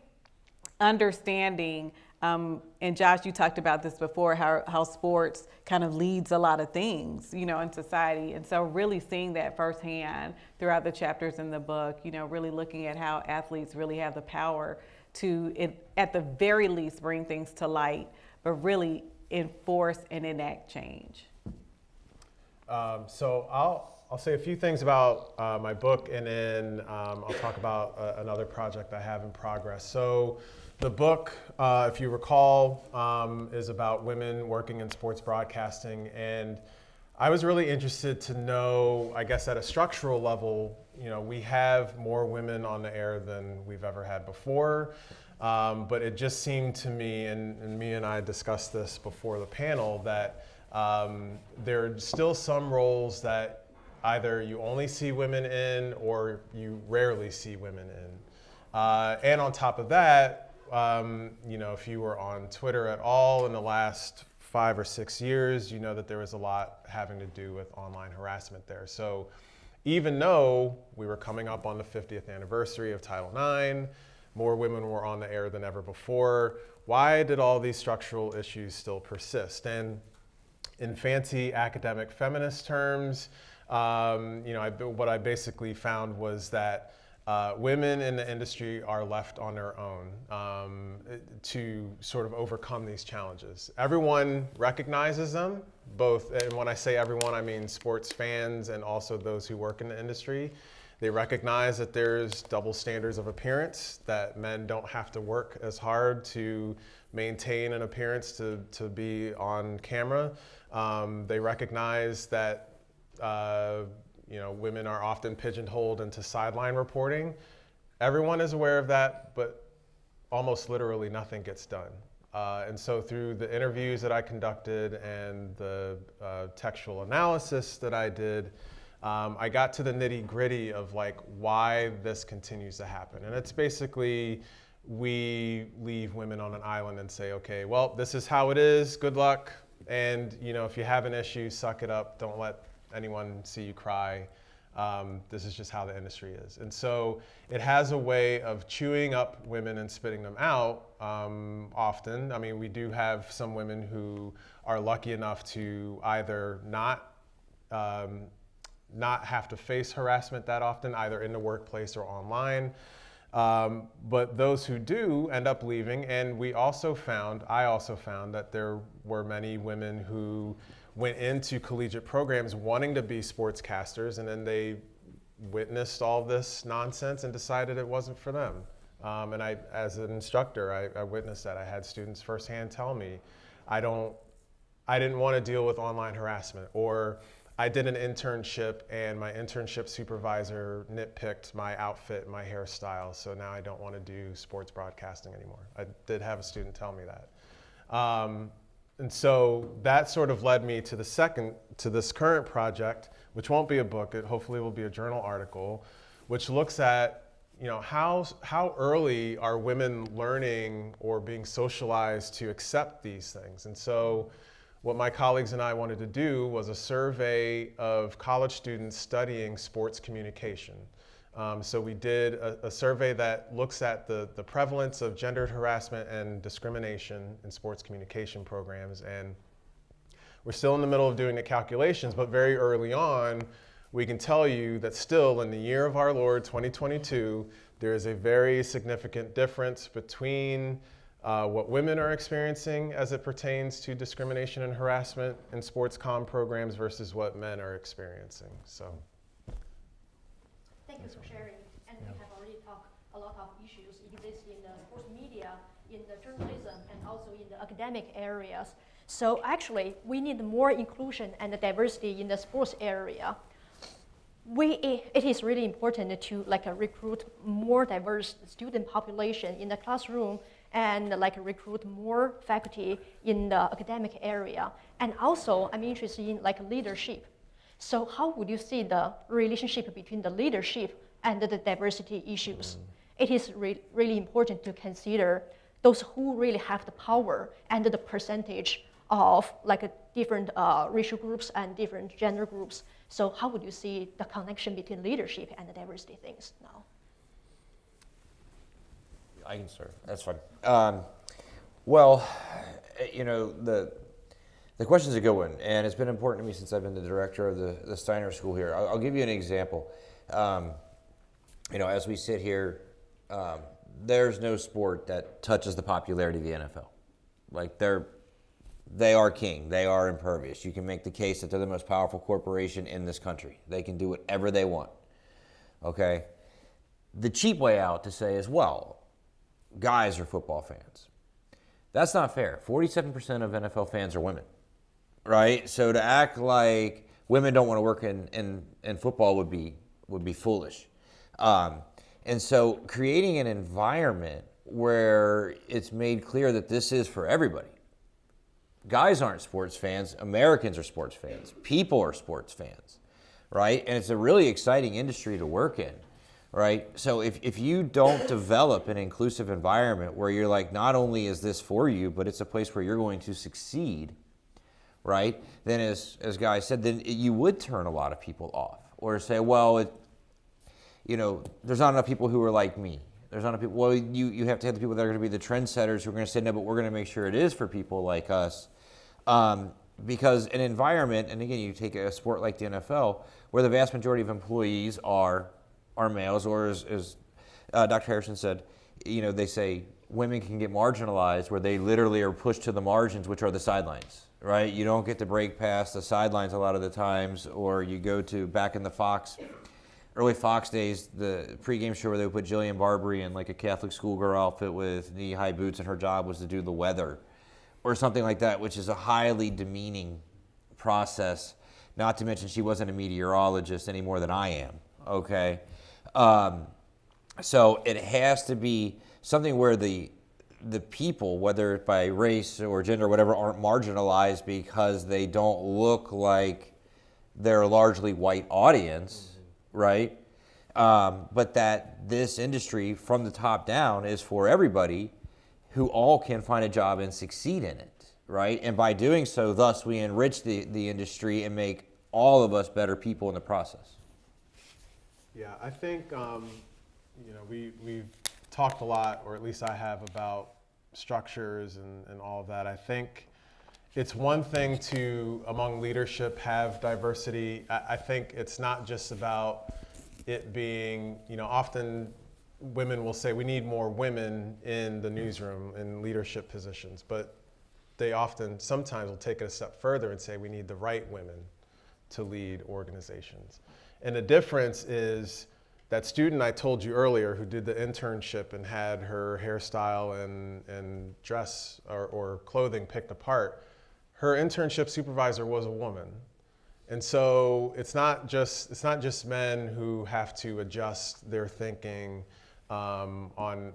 understanding, and Josh, you talked about this before, how sports kind of leads a lot of things, in society. And so really seeing that firsthand throughout the chapters in the book, really looking at how athletes really have the power to, at the very least, bring things to light, but really enforce and enact change? So I'll say a few things about my book, and then I'll talk about another project I have in progress. So the book, if you recall, is about women working in sports broadcasting, and I was really interested to know, I guess at a structural level, we have more women on the air than we've ever had before. But it just seemed to me, and me and I discussed this before the panel, that there are still some roles that either you only see women in or you rarely see women in. And on top of that, if you were on Twitter at all in the last 5 or 6 years, you know that there was a lot having to do with online harassment there. So even though we were coming up on the 50th anniversary of Title IX, more women were on the air than ever before, why did all these structural issues still persist? And in fancy academic feminist terms, what I basically found was that women in the industry are left on their own to sort of overcome these challenges. Everyone recognizes them, both, and when I say everyone, I mean sports fans and also those who work in the industry. They recognize that there's double standards of appearance, that men don't have to work as hard to maintain an appearance to be on camera. They recognize that women are often pigeonholed into sideline reporting. Everyone is aware of that, but almost literally nothing gets done. And so through the interviews that I conducted and the textual analysis that I did, I got to the nitty-gritty of why this continues to happen. And it's basically, we leave women on an island and say, okay, well, this is how it is, good luck. And if you have an issue, suck it up, don't let anyone see you cry. This is just how the industry is. And so it has a way of chewing up women and spitting them out often. I mean, we do have some women who are lucky enough to either not have to face harassment that often, either in the workplace or online. But those who do end up leaving, and I also found that there were many women who went into collegiate programs wanting to be sportscasters, and then they witnessed all this nonsense and decided it wasn't for them. And I, as an instructor, I witnessed that. I had students firsthand tell me, I didn't want to deal with online harassment, or I did an internship and my internship supervisor nitpicked my outfit, my hairstyle, so now I don't want to do sports broadcasting anymore. I did have a student tell me that. And so that sort of led me to this current project, which won't be a book, it hopefully will be a journal article, which looks at how early are women learning or being socialized to accept these things. And so what my colleagues and I wanted to do was a survey of college students studying sports communication. So we did a survey that looks at the prevalence of gendered harassment and discrimination in sports communication programs. And we're still in the middle of doing the calculations, but very early on, we can tell you that still in the year of our Lord, 2022, there is a very significant difference between what women are experiencing as it pertains to discrimination and harassment in sports comm programs versus what men are experiencing. So, thank you for sharing. And we have already talked a lot of issues exist in the sports media, in the journalism, and also in the academic areas. So actually, we need more inclusion and diversity in the sports area. It is really important to recruit more diverse student population in the classroom and recruit more faculty in the academic area. And also, I'm interested in leadership. So how would you see the relationship between the leadership and the diversity issues? It is really important to consider those who really have the power and the percentage of different racial groups and different gender groups. So how would you see the connection between leadership and the diversity things now? I can start. That's fine. Well, the question's a good one, and it's been important to me since I've been the director of the Steiner School here. I'll give you an example. As we sit here, there's no sport that touches the popularity of the NFL. They are king. They are impervious. You can make the case that they're the most powerful corporation in this country. They can do whatever they want. Okay? The cheap way out to say is, well, guys are football fans. That's not fair. 47% of NFL fans are women, right? So to act like women don't want to work in football would be foolish. And so creating an environment where it's made clear that this is for everybody. Guys aren't sports fans. Americans are sports fans. People are sports fans, right? And it's a really exciting industry to work in, right? So if you don't develop an inclusive environment where you're like, not only is this for you, but it's a place where you're going to succeed, right? Then as Guy said, then you would turn a lot of people off or say, well, there's not enough people who are like me. There's not enough people. Well, you have to have the people that are going to be the trendsetters who are going to say, no, but we're going to make sure it is for people like us. Because an environment, and again, you take a sport like the NFL, where the vast majority of employees are males, or as Dr. Harrison said, they say women can get marginalized where they literally are pushed to the margins, which are the sidelines, right? You don't get to break past the sidelines a lot of the times, or you go to back in the early Fox days, the pregame show where they would put Jillian Barberie in like a Catholic schoolgirl outfit with knee-high boots, and her job was to do the weather or something like that, which is a highly demeaning process. Not to mention she wasn't a meteorologist any more than I am, okay? So it has to be something where the people, whether by race or gender or whatever, aren't marginalized because they don't look like they're a largely white audience, right? But that this industry from the top down is for everybody who all can find a job and succeed in it, right? And by doing so, thus we enrich the industry and make all of us better people in the process. Yeah, I think we've talked a lot, or at least I have, about structures and all of that. I think it's one thing to, among leadership, have diversity. I think it's not just about it being, often women will say we need more women in the newsroom in leadership positions, but they sometimes will take it a step further and say we need the right women to lead organizations. And the difference is that student I told you earlier who did the internship and had her hairstyle and dress or clothing picked apart, her internship supervisor was a woman. And so it's not just men who have to adjust their thinking on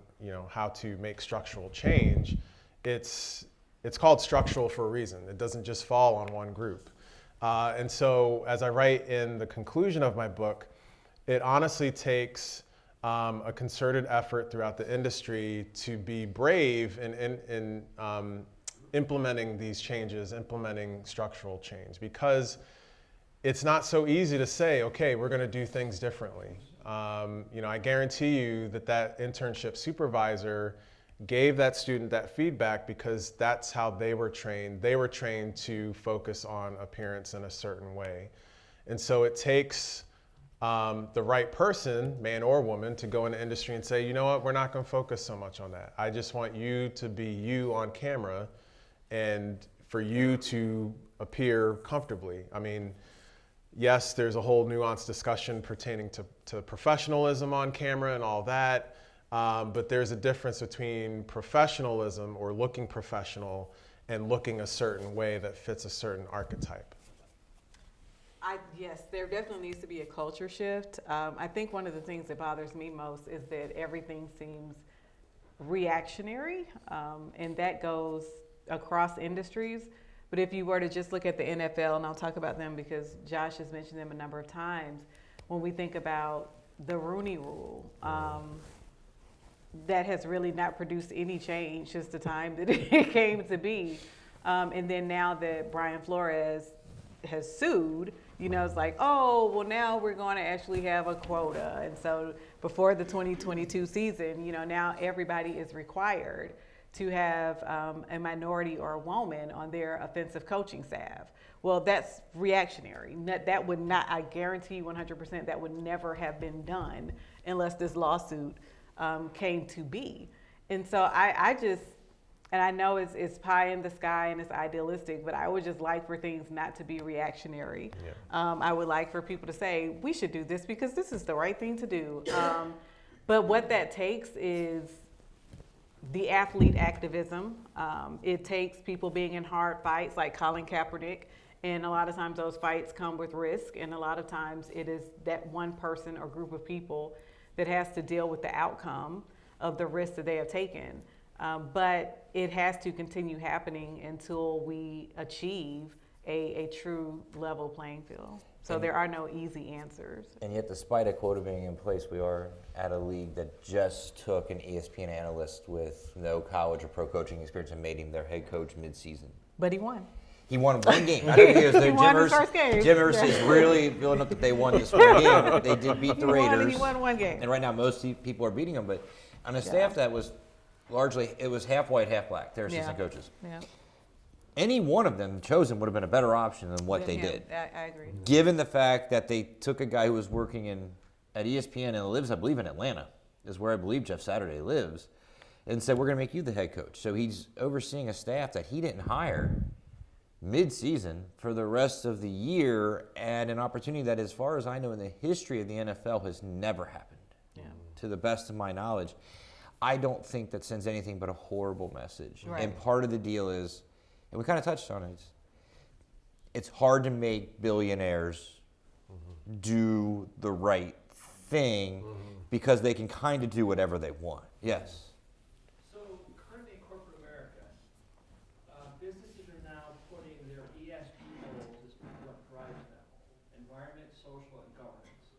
how to make structural change. It's called structural for a reason. It doesn't just fall on one group. And so as I write in the conclusion of my book, it honestly takes a concerted effort throughout the industry to be brave in implementing these changes, implementing structural change, because it's not so easy to say, okay, we're going to do things differently. I guarantee you that internship supervisor gave that student that feedback because that's how they were trained. They were trained to focus on appearance in a certain way. And so it takes the right person, man or woman, to go in the industry and say, you know what, we're not going to focus so much on that. I just want you to be you on camera and for you to appear comfortably. I mean, yes, there's a whole nuanced discussion pertaining to professionalism on camera and all that, but there's a difference between professionalism or looking professional and looking a certain way that fits a certain archetype. Yes, there definitely needs to be a culture shift. I think one of the things that bothers me most is that everything seems reactionary, and that goes across industries. But if you were to just look at the NFL, and I'll talk about them because Josh has mentioned them a number of times, when we think about the Rooney Rule, that has really not produced any change since the time that it came to be. And then now that Brian Flores has sued, it's like, oh, well, now we're going to actually have a quota. And so before the 2022 season, now everybody is required to have a minority or a woman on their offensive coaching staff. Well, that's reactionary. That would not, I guarantee you 100%, that would never have been done unless this lawsuit came to be. And so I And I know it's pie in the sky and it's idealistic, but I would just like for things not to be reactionary. Yeah. I would like for people to say, we should do this because this is the right thing to do. But what that takes is the athlete activism. It takes people being in hard fights like Colin Kaepernick. And a lot of times those fights come with risk. And a lot of times it is that one person or group of people that has to deal with the outcome of the risk that they have taken. But it has to continue happening until we achieve a true level playing field. So there are no easy answers. And yet, despite a quota being in place, we are at a league that just took an ESPN analyst with no college or pro coaching experience and made him their head coach mid-season. But he won. He won one game. I think it was He Jim won his Irsay- first game. Jim Irsay is really feeling up that they won this one game. They did beat the Raiders. He won one game. And right now, most people are beating them. But on a staff that was largely, it was half white, half black, their assistant coaches. Yeah. Any one of them chosen would have been a better option than what they did. I agree. Given the fact that they took a guy who was working at ESPN and lives, I believe, in Atlanta, is where I believe Jeff Saturday lives, and said, we're going to make you the head coach. So he's overseeing a staff that he didn't hire mid-season for the rest of the year, and an opportunity that, as far as I know, in the history of the NFL has never happened, to the best of my knowledge. I don't think that sends anything but a horrible message. Right. And part of the deal is, and we kind of touched on it, it's hard to make billionaires do the right thing because they can kind of do whatever they want. Yes. So currently in corporate America, businesses are now putting their ESG goals as what drives them: environment, social, and governance.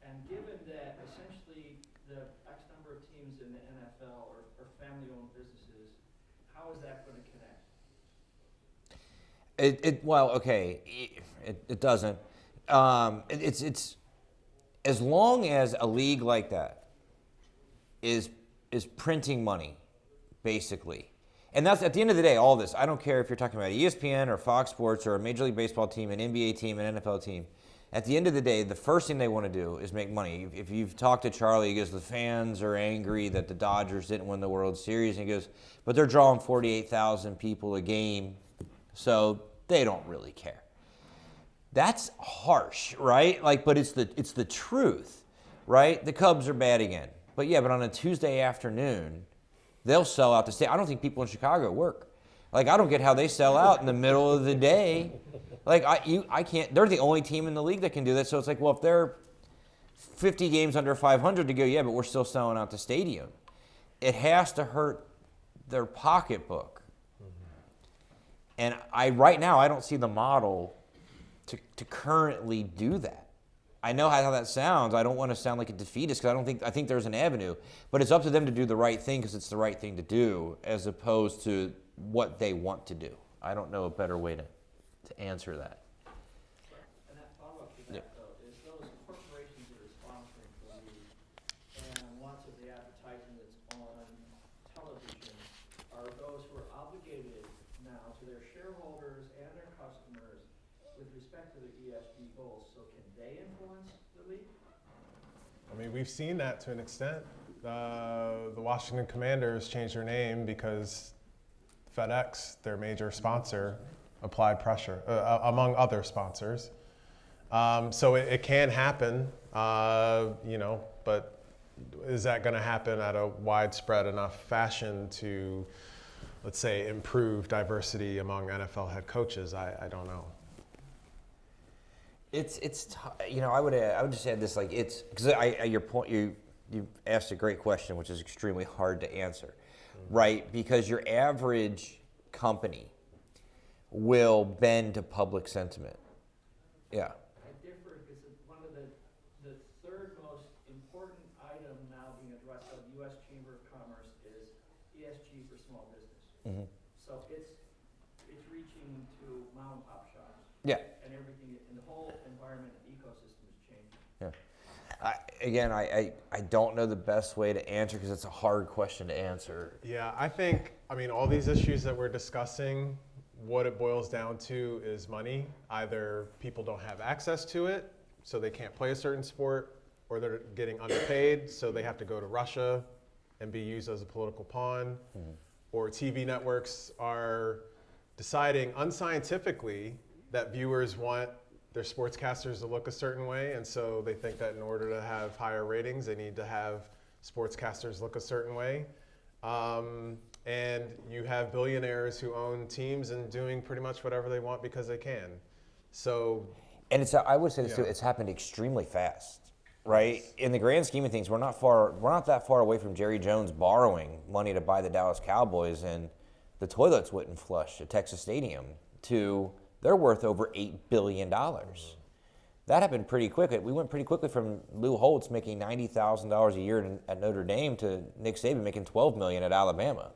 And given that essentially the X number of teams in the NFL are family-owned businesses, how is that going to connect? It doesn't. It's as long as a league like that is printing money, basically. And that's, at the end of the day, all this. I don't care if you're talking about ESPN or Fox Sports or a Major League Baseball team, an NBA team, an NFL team. At the end of the day, the first thing they want to do is make money. If you've talked to Charlie, he goes, the fans are angry that the Dodgers didn't win the World Series. And he goes, but they're drawing 48,000 people a game, so they don't really care. That's harsh, right? But it's the truth, right? The Cubs are bad again. But on a Tuesday afternoon, they'll sell out the state. I don't think people in Chicago work. I don't get how they sell out in the middle of the day. I can't. They're the only team in the league that can do that. So it's if they're 50 games under 500 to go, but we're still selling out the stadium. It has to hurt their pocketbook. And right now, I don't see the model to currently do that. I know how that sounds. I don't want to sound like a defeatist because I think there's an avenue, but it's up to them to do the right thing because it's the right thing to do as opposed to what they want to do. I don't know a better way to answer that. And that follow-up to that, though, is those corporations that are sponsoring the league and lots of the advertising that's on television are those who are obligated now to their shareholders and their customers with respect to their ESG goals. So can they influence the league? I mean, we've seen that to an extent. The Washington Commanders changed their name because FedEx, their major sponsor, applied pressure, among other sponsors. So it can happen, but is that going to happen at a widespread enough fashion to, let's say, improve diversity among NFL head coaches? I don't know. I would just add this, it's because your point, you asked a great question, which is extremely hard to answer, right? Because your average company will bend to public sentiment. Yeah. I differ because one of the third most important item now being addressed by the U.S. Chamber of Commerce is ESG for small business. So it's reaching to mom and pop shops. Yeah. And everything, and the whole environment and ecosystem is changing. Yeah. I don't know the best way to answer because it's a hard question to answer. Yeah, all these issues that we're discussing, what it boils down to is money. Either people don't have access to it, so they can't play a certain sport, or they're getting underpaid, so they have to go to Russia and be used as a political pawn, or TV networks are deciding unscientifically that viewers want their sportscasters to look a certain way, and so they think that in order to have higher ratings, they need to have sportscasters look a certain way. And you have billionaires who own teams and doing pretty much whatever they want because they can. So, And I would say this too, Yeah. it's happened extremely fast, right? In the grand scheme of things, we're not that far away from Jerry Jones borrowing money to buy the Dallas Cowboys, and the toilets wouldn't flush at Texas Stadium, to they're worth over $8 billion. That happened pretty quick. We went pretty quickly from Lou Holtz making $90,000 a year at Notre Dame to Nick Saban making $12 million at Alabama,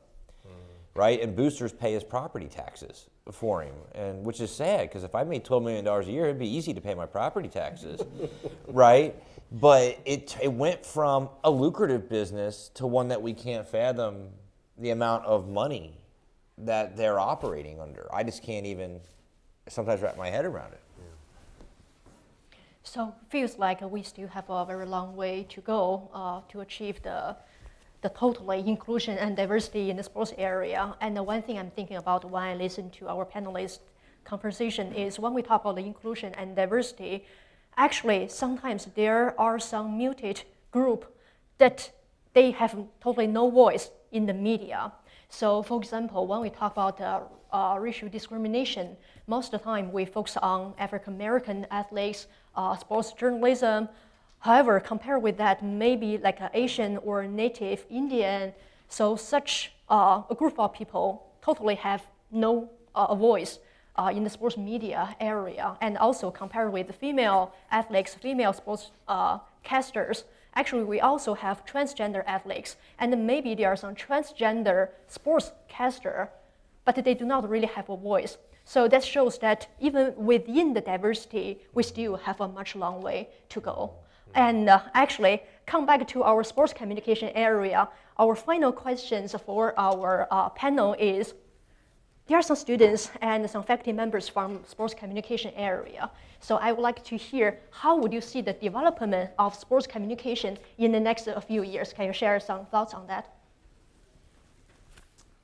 right? And boosters pay his property taxes for him, and which is sad, because if I made $12 million a year, it'd be easy to pay my property taxes, right? But it went from a lucrative business to one that we can't fathom the amount of money that they're operating under. I just can't even sometimes wrap my head around it. So feels like we still have a very long way to go to achieve the totally inclusion and diversity in the sports area. And the one thing I'm thinking about when I listen to our panelists' conversation is when we talk about the inclusion and diversity, actually sometimes there are some muted group that they have totally no voice in the media. So for example, when we talk about racial discrimination, most of the time we focus on African American athletes, sports journalism. However, compared with that, maybe like an Asian or Native Indian, so such a group of people totally have no voice in the sports media area. And also compared with the female athletes, female sports casters, actually we also have transgender athletes, and maybe there are some transgender sports caster, but they do not really have a voice. So that shows that even within the diversity, we still have a much long way to go. And actually, come back to our sports communication area, our final questions for our panel is, there are some students and some faculty members from sports communication area. So I would like to hear, how would you see the development of sports communication in the next few years? Can you share some thoughts on that?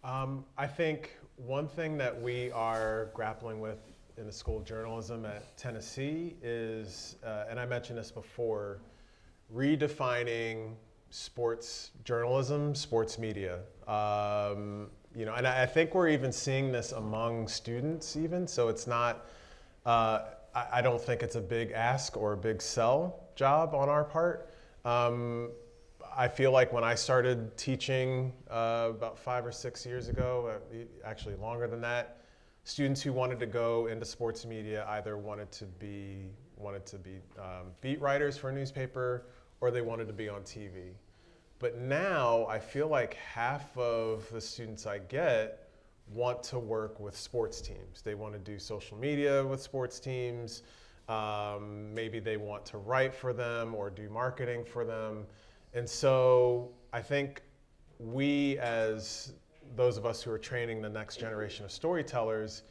I think one thing that we are grappling with in the School of Journalism at Tennessee is, and I mentioned this before, redefining sports journalism, sports media. And I think we're even seeing this among students even, so it's not, I don't think it's a big ask or a big sell job on our part. I feel like when I started teaching about 5 or 6 years ago, actually longer than that, students who wanted to go into sports media either wanted to be beat writers for a newspaper, or they wanted to be on TV. But now I feel like half of the students I get want to work with sports teams. They want to do social media with sports teams. Maybe they want to write for them or do marketing for them. And so I think we, as those of us who are training the next generation of storytellers,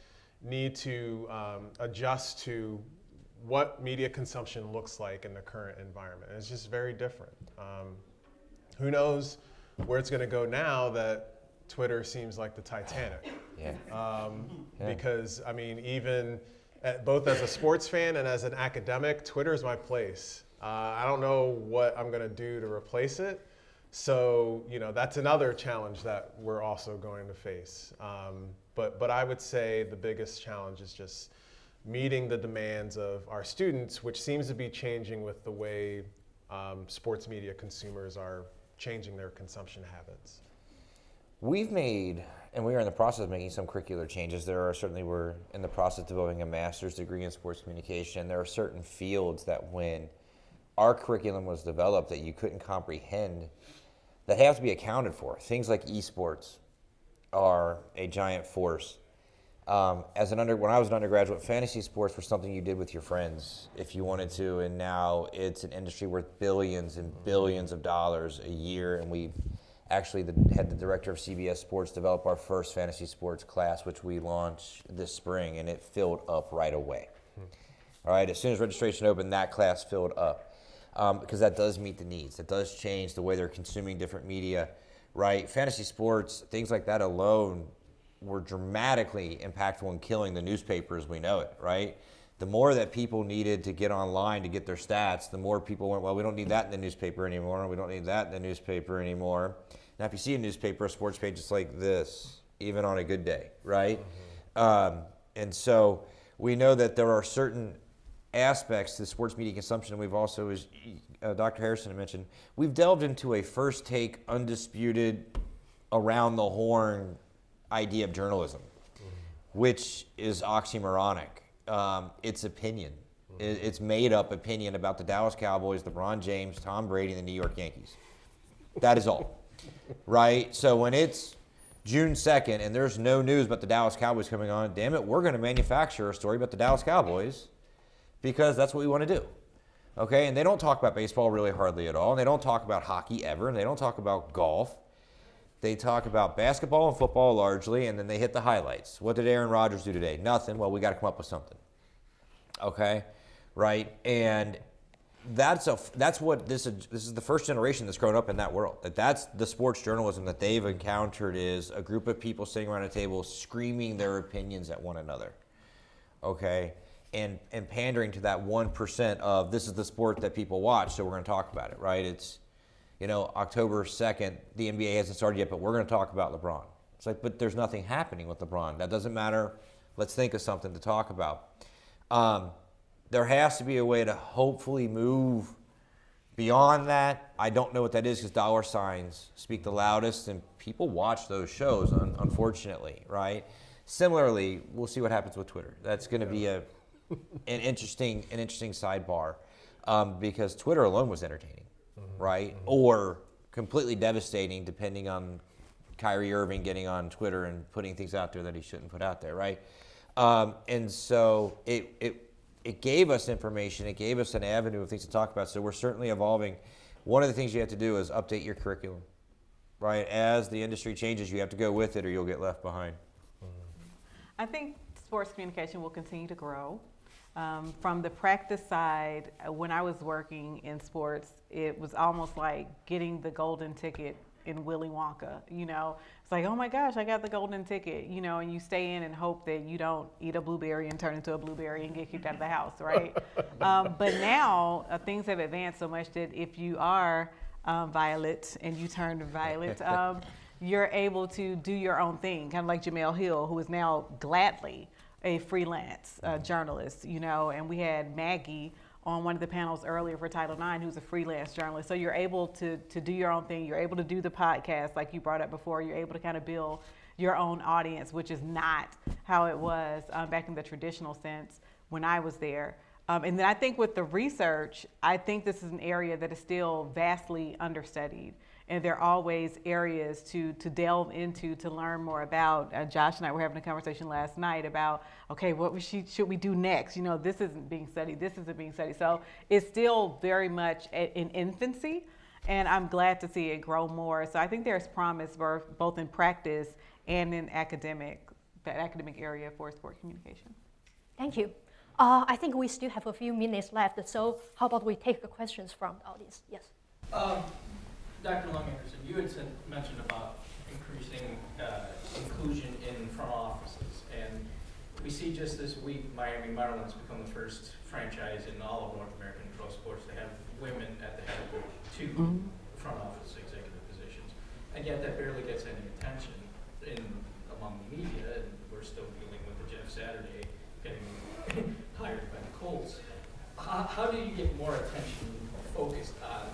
need to adjust to what media consumption looks like in the current environment. It's just very different. Who knows where it's going to go now that Twitter seems like the Titanic? Yeah. Because, I mean, even both as a sports fan and as an academic, Twitter is my place. I don't know what I'm going to do to replace it. So, that's another challenge that we're also going to face. But I would say the biggest challenge is just meeting the demands of our students, which seems to be changing with the way sports media consumers are changing their consumption habits. We've made, and we are in the process of making some curricular changes. We're in the process of developing a master's degree in sports communication. There are certain fields that when our curriculum was developed that you couldn't comprehend, that have to be accounted for. Things like esports are a giant force. When I was an undergraduate, fantasy sports were something you did with your friends if you wanted to, and now it's an industry worth billions and billions of dollars a year, and we actually had the director of CBS Sports develop our first fantasy sports class, which we launched this spring, and it filled up right away. All right, as soon as registration opened, that class filled up because that does meet the needs. It does change the way they're consuming different media, right? Fantasy sports, things like that alone were dramatically impactful in killing the newspaper as we know it, right? The more that people needed to get online to get their stats, the more people went, well, we don't need that in the newspaper anymore. We don't need that in the newspaper anymore. Now, if you see a newspaper, a sports page, it's like this, even on a good day, right? And so we know that there are certain aspects to sports media consumption. We've also, as Dr. Harrison had mentioned, we've delved into a first take, undisputed, around the horn idea of journalism, which is oxymoronic. It's opinion. It's made up opinion about the Dallas Cowboys, LeBron James, Tom Brady, and the New York Yankees. That is all, right? So when it's June 2nd and there's no news about the Dallas Cowboys coming on, damn it, we're going to manufacture a story about the Dallas Cowboys because that's what we want to do, okay? And they don't talk about baseball really hardly at all, and they don't talk about hockey ever, and they don't talk about golf. They talk about basketball and football largely, and then they hit the highlights. What did Aaron Rodgers do today? Nothing. Well, we got to come up with something. Okay, right? And that's what this is the first generation that's grown up in that world. That's the sports journalism that they've encountered is a group of people sitting around a table screaming their opinions at one another. Okay, and pandering to that 1% of this is the sport that people watch, so we're going to talk about it, right? It's October 2nd, the NBA hasn't started yet, but we're going to talk about LeBron. It's like, but there's nothing happening with LeBron. That doesn't matter. Let's think of something to talk about. There has to be a way to hopefully move beyond that. I don't know what that is because dollar signs speak the loudest, and people watch those shows, unfortunately, right? Similarly, we'll see what happens with Twitter. That's going to be an interesting sidebar because Twitter alone was entertaining. Right? Or completely devastating depending on Kyrie Irving getting on Twitter and putting things out there that he shouldn't put out there, right? And so it gave us information, it gave us an avenue of things to talk about, so we're certainly evolving. One of the things you have to do is update your curriculum, right? As the industry changes, you have to go with it or you'll get left behind. I think sports communication will continue to grow. From the practice side, when I was working in sports, it was almost like getting the golden ticket in Willy Wonka. It's like, oh my gosh, I got the golden ticket, and you stay in and hope that you don't eat a blueberry and turn into a blueberry and get kicked out of the house, right? But now things have advanced so much that if you are Violet and you turn violet, you're able to do your own thing, kind of like Jamel Hill, who is now gladly a freelance journalist, and we had Maggie on one of the panels earlier for Title IX, who's a freelance journalist. So you're able to do your own thing. You're able to do the podcast like you brought up before. You're able to kind of build your own audience, which is not how it was back in the traditional sense when I was there. And then I think with the research, I think this is an area that is still vastly understudied. And there are always areas to delve into, to learn more about. Josh and I were having a conversation last night about, okay, what should we do next? This isn't being studied, this isn't being studied. So it's still very much in infancy, and I'm glad to see it grow more. So I think there's promise both in practice and in academic area for sport communication. Thank you. I think we still have a few minutes left, so how about we take the questions from the audience? Yes. Dr. Long-Anderson, you had mentioned about increasing inclusion in front offices, and we see just this week Miami Marlins become the first franchise in all of North American pro sports to have women at the head of two front office executive positions, and yet that barely gets any attention among the media, and we're still dealing with the Jeff Saturday getting hired by the Colts. How do you get more attention focused on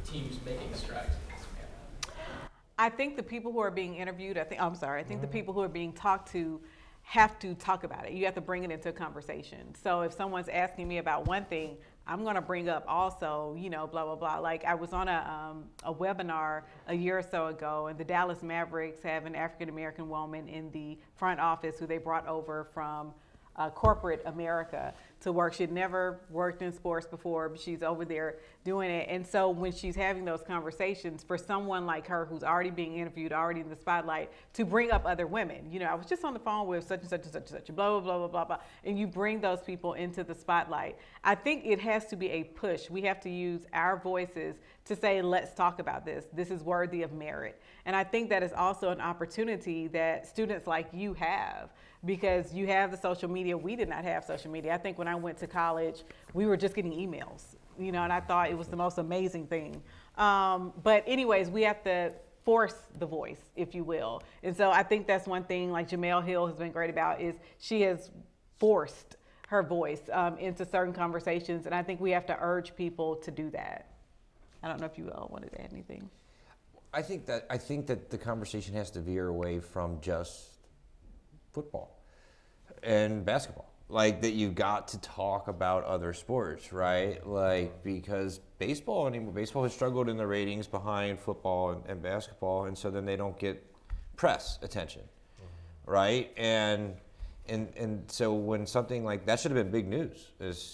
teams making strides in this manner? I think the people who are being interviewed, I think the people who are being talked to have to talk about it. You have to bring it into a conversation. So if someone's asking me about one thing, I'm going to bring up also, blah, blah, blah. Like I was on a webinar a year or so ago, and the Dallas Mavericks have an African-American woman in the front office who they brought over from corporate America to work. She had never worked in sports before, but she's over there doing it. And so when she's having those conversations, for someone like her who's already being interviewed, already in the spotlight, to bring up other women, I was just on the phone with such and such and such and such, blah, blah, blah, blah, blah, blah, and you bring those people into the spotlight. I think it has to be a push. We have to use our voices to say, let's talk about this. This is worthy of merit. And I think that is also an opportunity that students like you have, because you have the social media. We did not have social media. I think when I went to college, we were just getting emails, and I thought it was the most amazing thing. But anyways, we have to force the voice, if you will. And so I think that's one thing like Jemele Hill has been great about, is she has forced her voice into certain conversations. And I think we have to urge people to do that. I don't know if you all wanted to add anything. I think that the conversation has to veer away from just football and basketball. Like, that you got to talk about other sports, right? Like, because baseball has struggled in the ratings behind football and basketball, and so then they don't get press attention, right? And so when something like that should have been big news,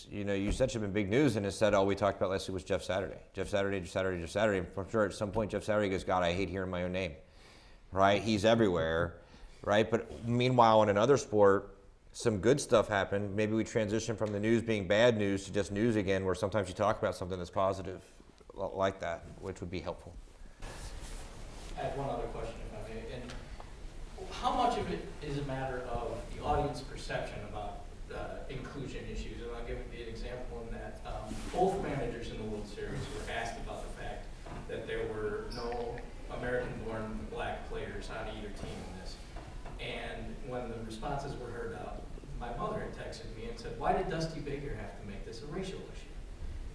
you said should have been big news, and instead all we talked about last week was Jeff Saturday. And I'm sure at some point Jeff Saturday goes, God, I hate hearing my own name, right? He's everywhere, right? But meanwhile, in another sport, some good stuff happened. Maybe we transition from the news being bad news to just news again, where sometimes you talk about something that's positive like that, which would be helpful. I have one other question, if I may. And how much of it is a matter of the audience perception about inclusion issues? And I'll give you an example in that both managers in the World Series were asked about the fact that there were no American-born black players on either team in this. And when the responses were heard out, my mother had texted me and said, why did Dusty Baker have to make this a racial issue?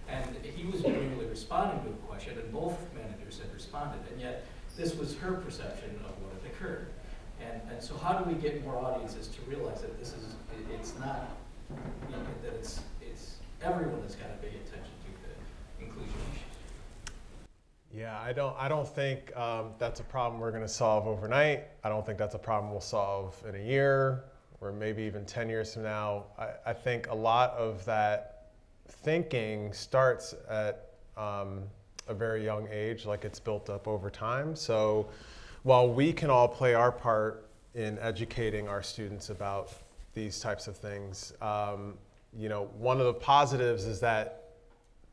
And he was merely responding to a question, and both managers had responded, and yet this was her perception of what had occurred. And so how do we get more audiences to realize that it's not, that it's everyone has got to pay attention to the inclusion issues? Yeah, I don't think that's a problem we're going to solve overnight. I don't think that's a problem we'll solve in a year or maybe even 10 years from now. I think a lot of that thinking starts at a very young age, like it's built up over time. So while we can all play our part in educating our students about these types of things, one of the positives is that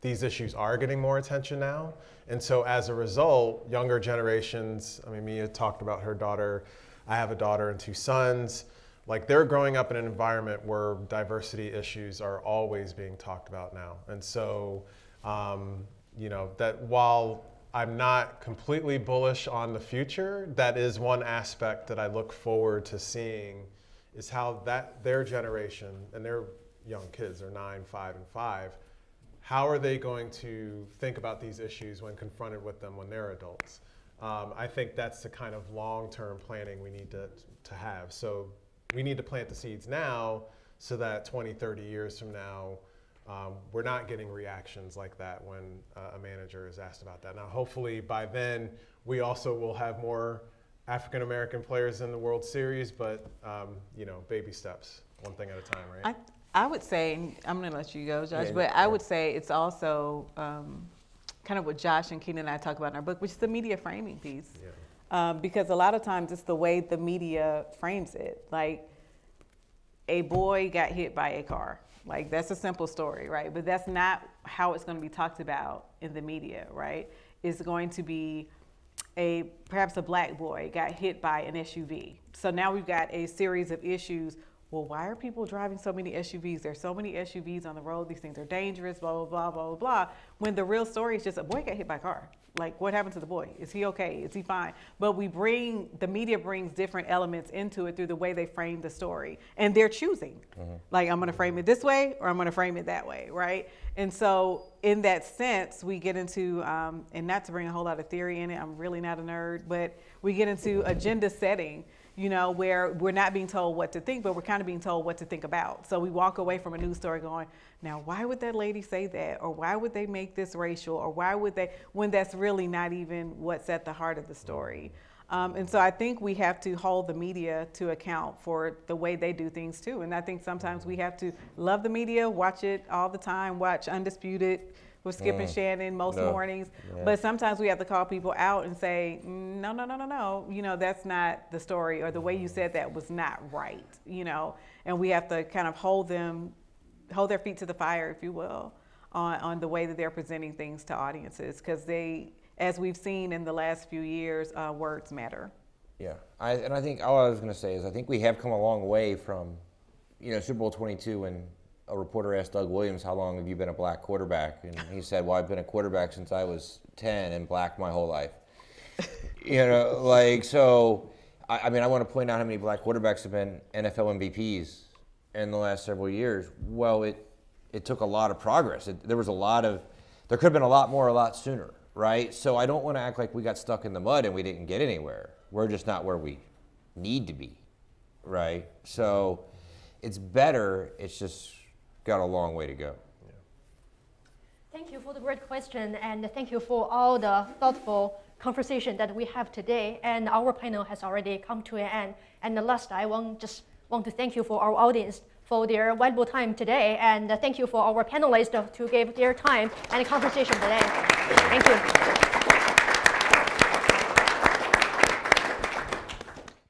these issues are getting more attention now. And so as a result, younger generations, Mia talked about her daughter. I have a daughter and two sons. Like, they're growing up in an environment where diversity issues are always being talked about now. And so, that while I'm not completely bullish on the future, that is one aspect that I look forward to seeing, is how their generation, and they're young kids, they're 9, 5, and 5, how are they going to think about these issues when confronted with them when they're adults? I think that's the kind of long-term planning we need to have. So we need to plant the seeds now so that 20, 30 years from now, we're not getting reactions like that when a manager is asked about that. Now, hopefully by then, we also will have more African-American players in the World Series, but baby steps, one thing at a time, right? I would say, I'm going to let you go, Josh, Yeah, but I would say it's also kind of what Josh and Keenan and I talk about in our book, which is the media framing piece. Yeah. Because a lot of times it's the way the media frames it. Like, a boy got hit by a car. Like, that's a simple story, right? But that's not how it's going to be talked about in the media, right? It's going to be perhaps a black boy got hit by an SUV. So now we've got a series of issues. Well, why are people driving so many SUVs? There's so many SUVs on the road. These things are dangerous, blah, blah, blah, blah, blah, blah. When the real story is just a boy got hit by a car. Like, what happened to the boy? Is he okay? Is he fine? But the media brings different elements into it through the way they frame the story. And they're choosing. Mm-hmm. Like, I'm going to frame it this way or I'm going to frame it that way, right? And so in that sense, we get into, and not to bring a whole lot of theory in it, I'm really not a nerd, but we get into agenda setting, where we're not being told what to think, but we're kind of being told what to think about. So we walk away from a news story going, now, why would that lady say that? Or why would they make this racial? Or why would they, when that's really not even what's at the heart of the story? And so I think we have to hold the media to account for the way they do things too. And I think sometimes we have to love the media, watch it all the time, watch Undisputed with Skip and Shannon most mornings. Yeah. But sometimes we have to call people out and say, no, no, no, no, no. You know, that's not the story, or the way you said that was not right, you know. And we have to kind of hold their feet to the fire, if you will, on the way that they're presenting things to audiences. Because they, as we've seen in the last few years, words matter. Yeah, I think all I was going to say is I think we have come a long way from, Super Bowl 22 when a reporter asked Doug Williams, how long have you been a black quarterback? And he said, well, I've been a quarterback since I was 10 and black my whole life. So, I mean, I want to point out how many black quarterbacks have been NFL MVPs in the last several years. Well, it took a lot of progress. There could have been a lot more a lot sooner, right? So I don't want to act like we got stuck in the mud and we didn't get anywhere. We're just not where we need to be, right? So it's better, it's just got a long way to go. Thank you for the great question, and thank you for all the thoughtful conversation that we have today. And our panel has already come to an end. And the last, I want to thank you for our audience for their valuable time today, and thank you for our panelists to give their time and conversation today. Thank you.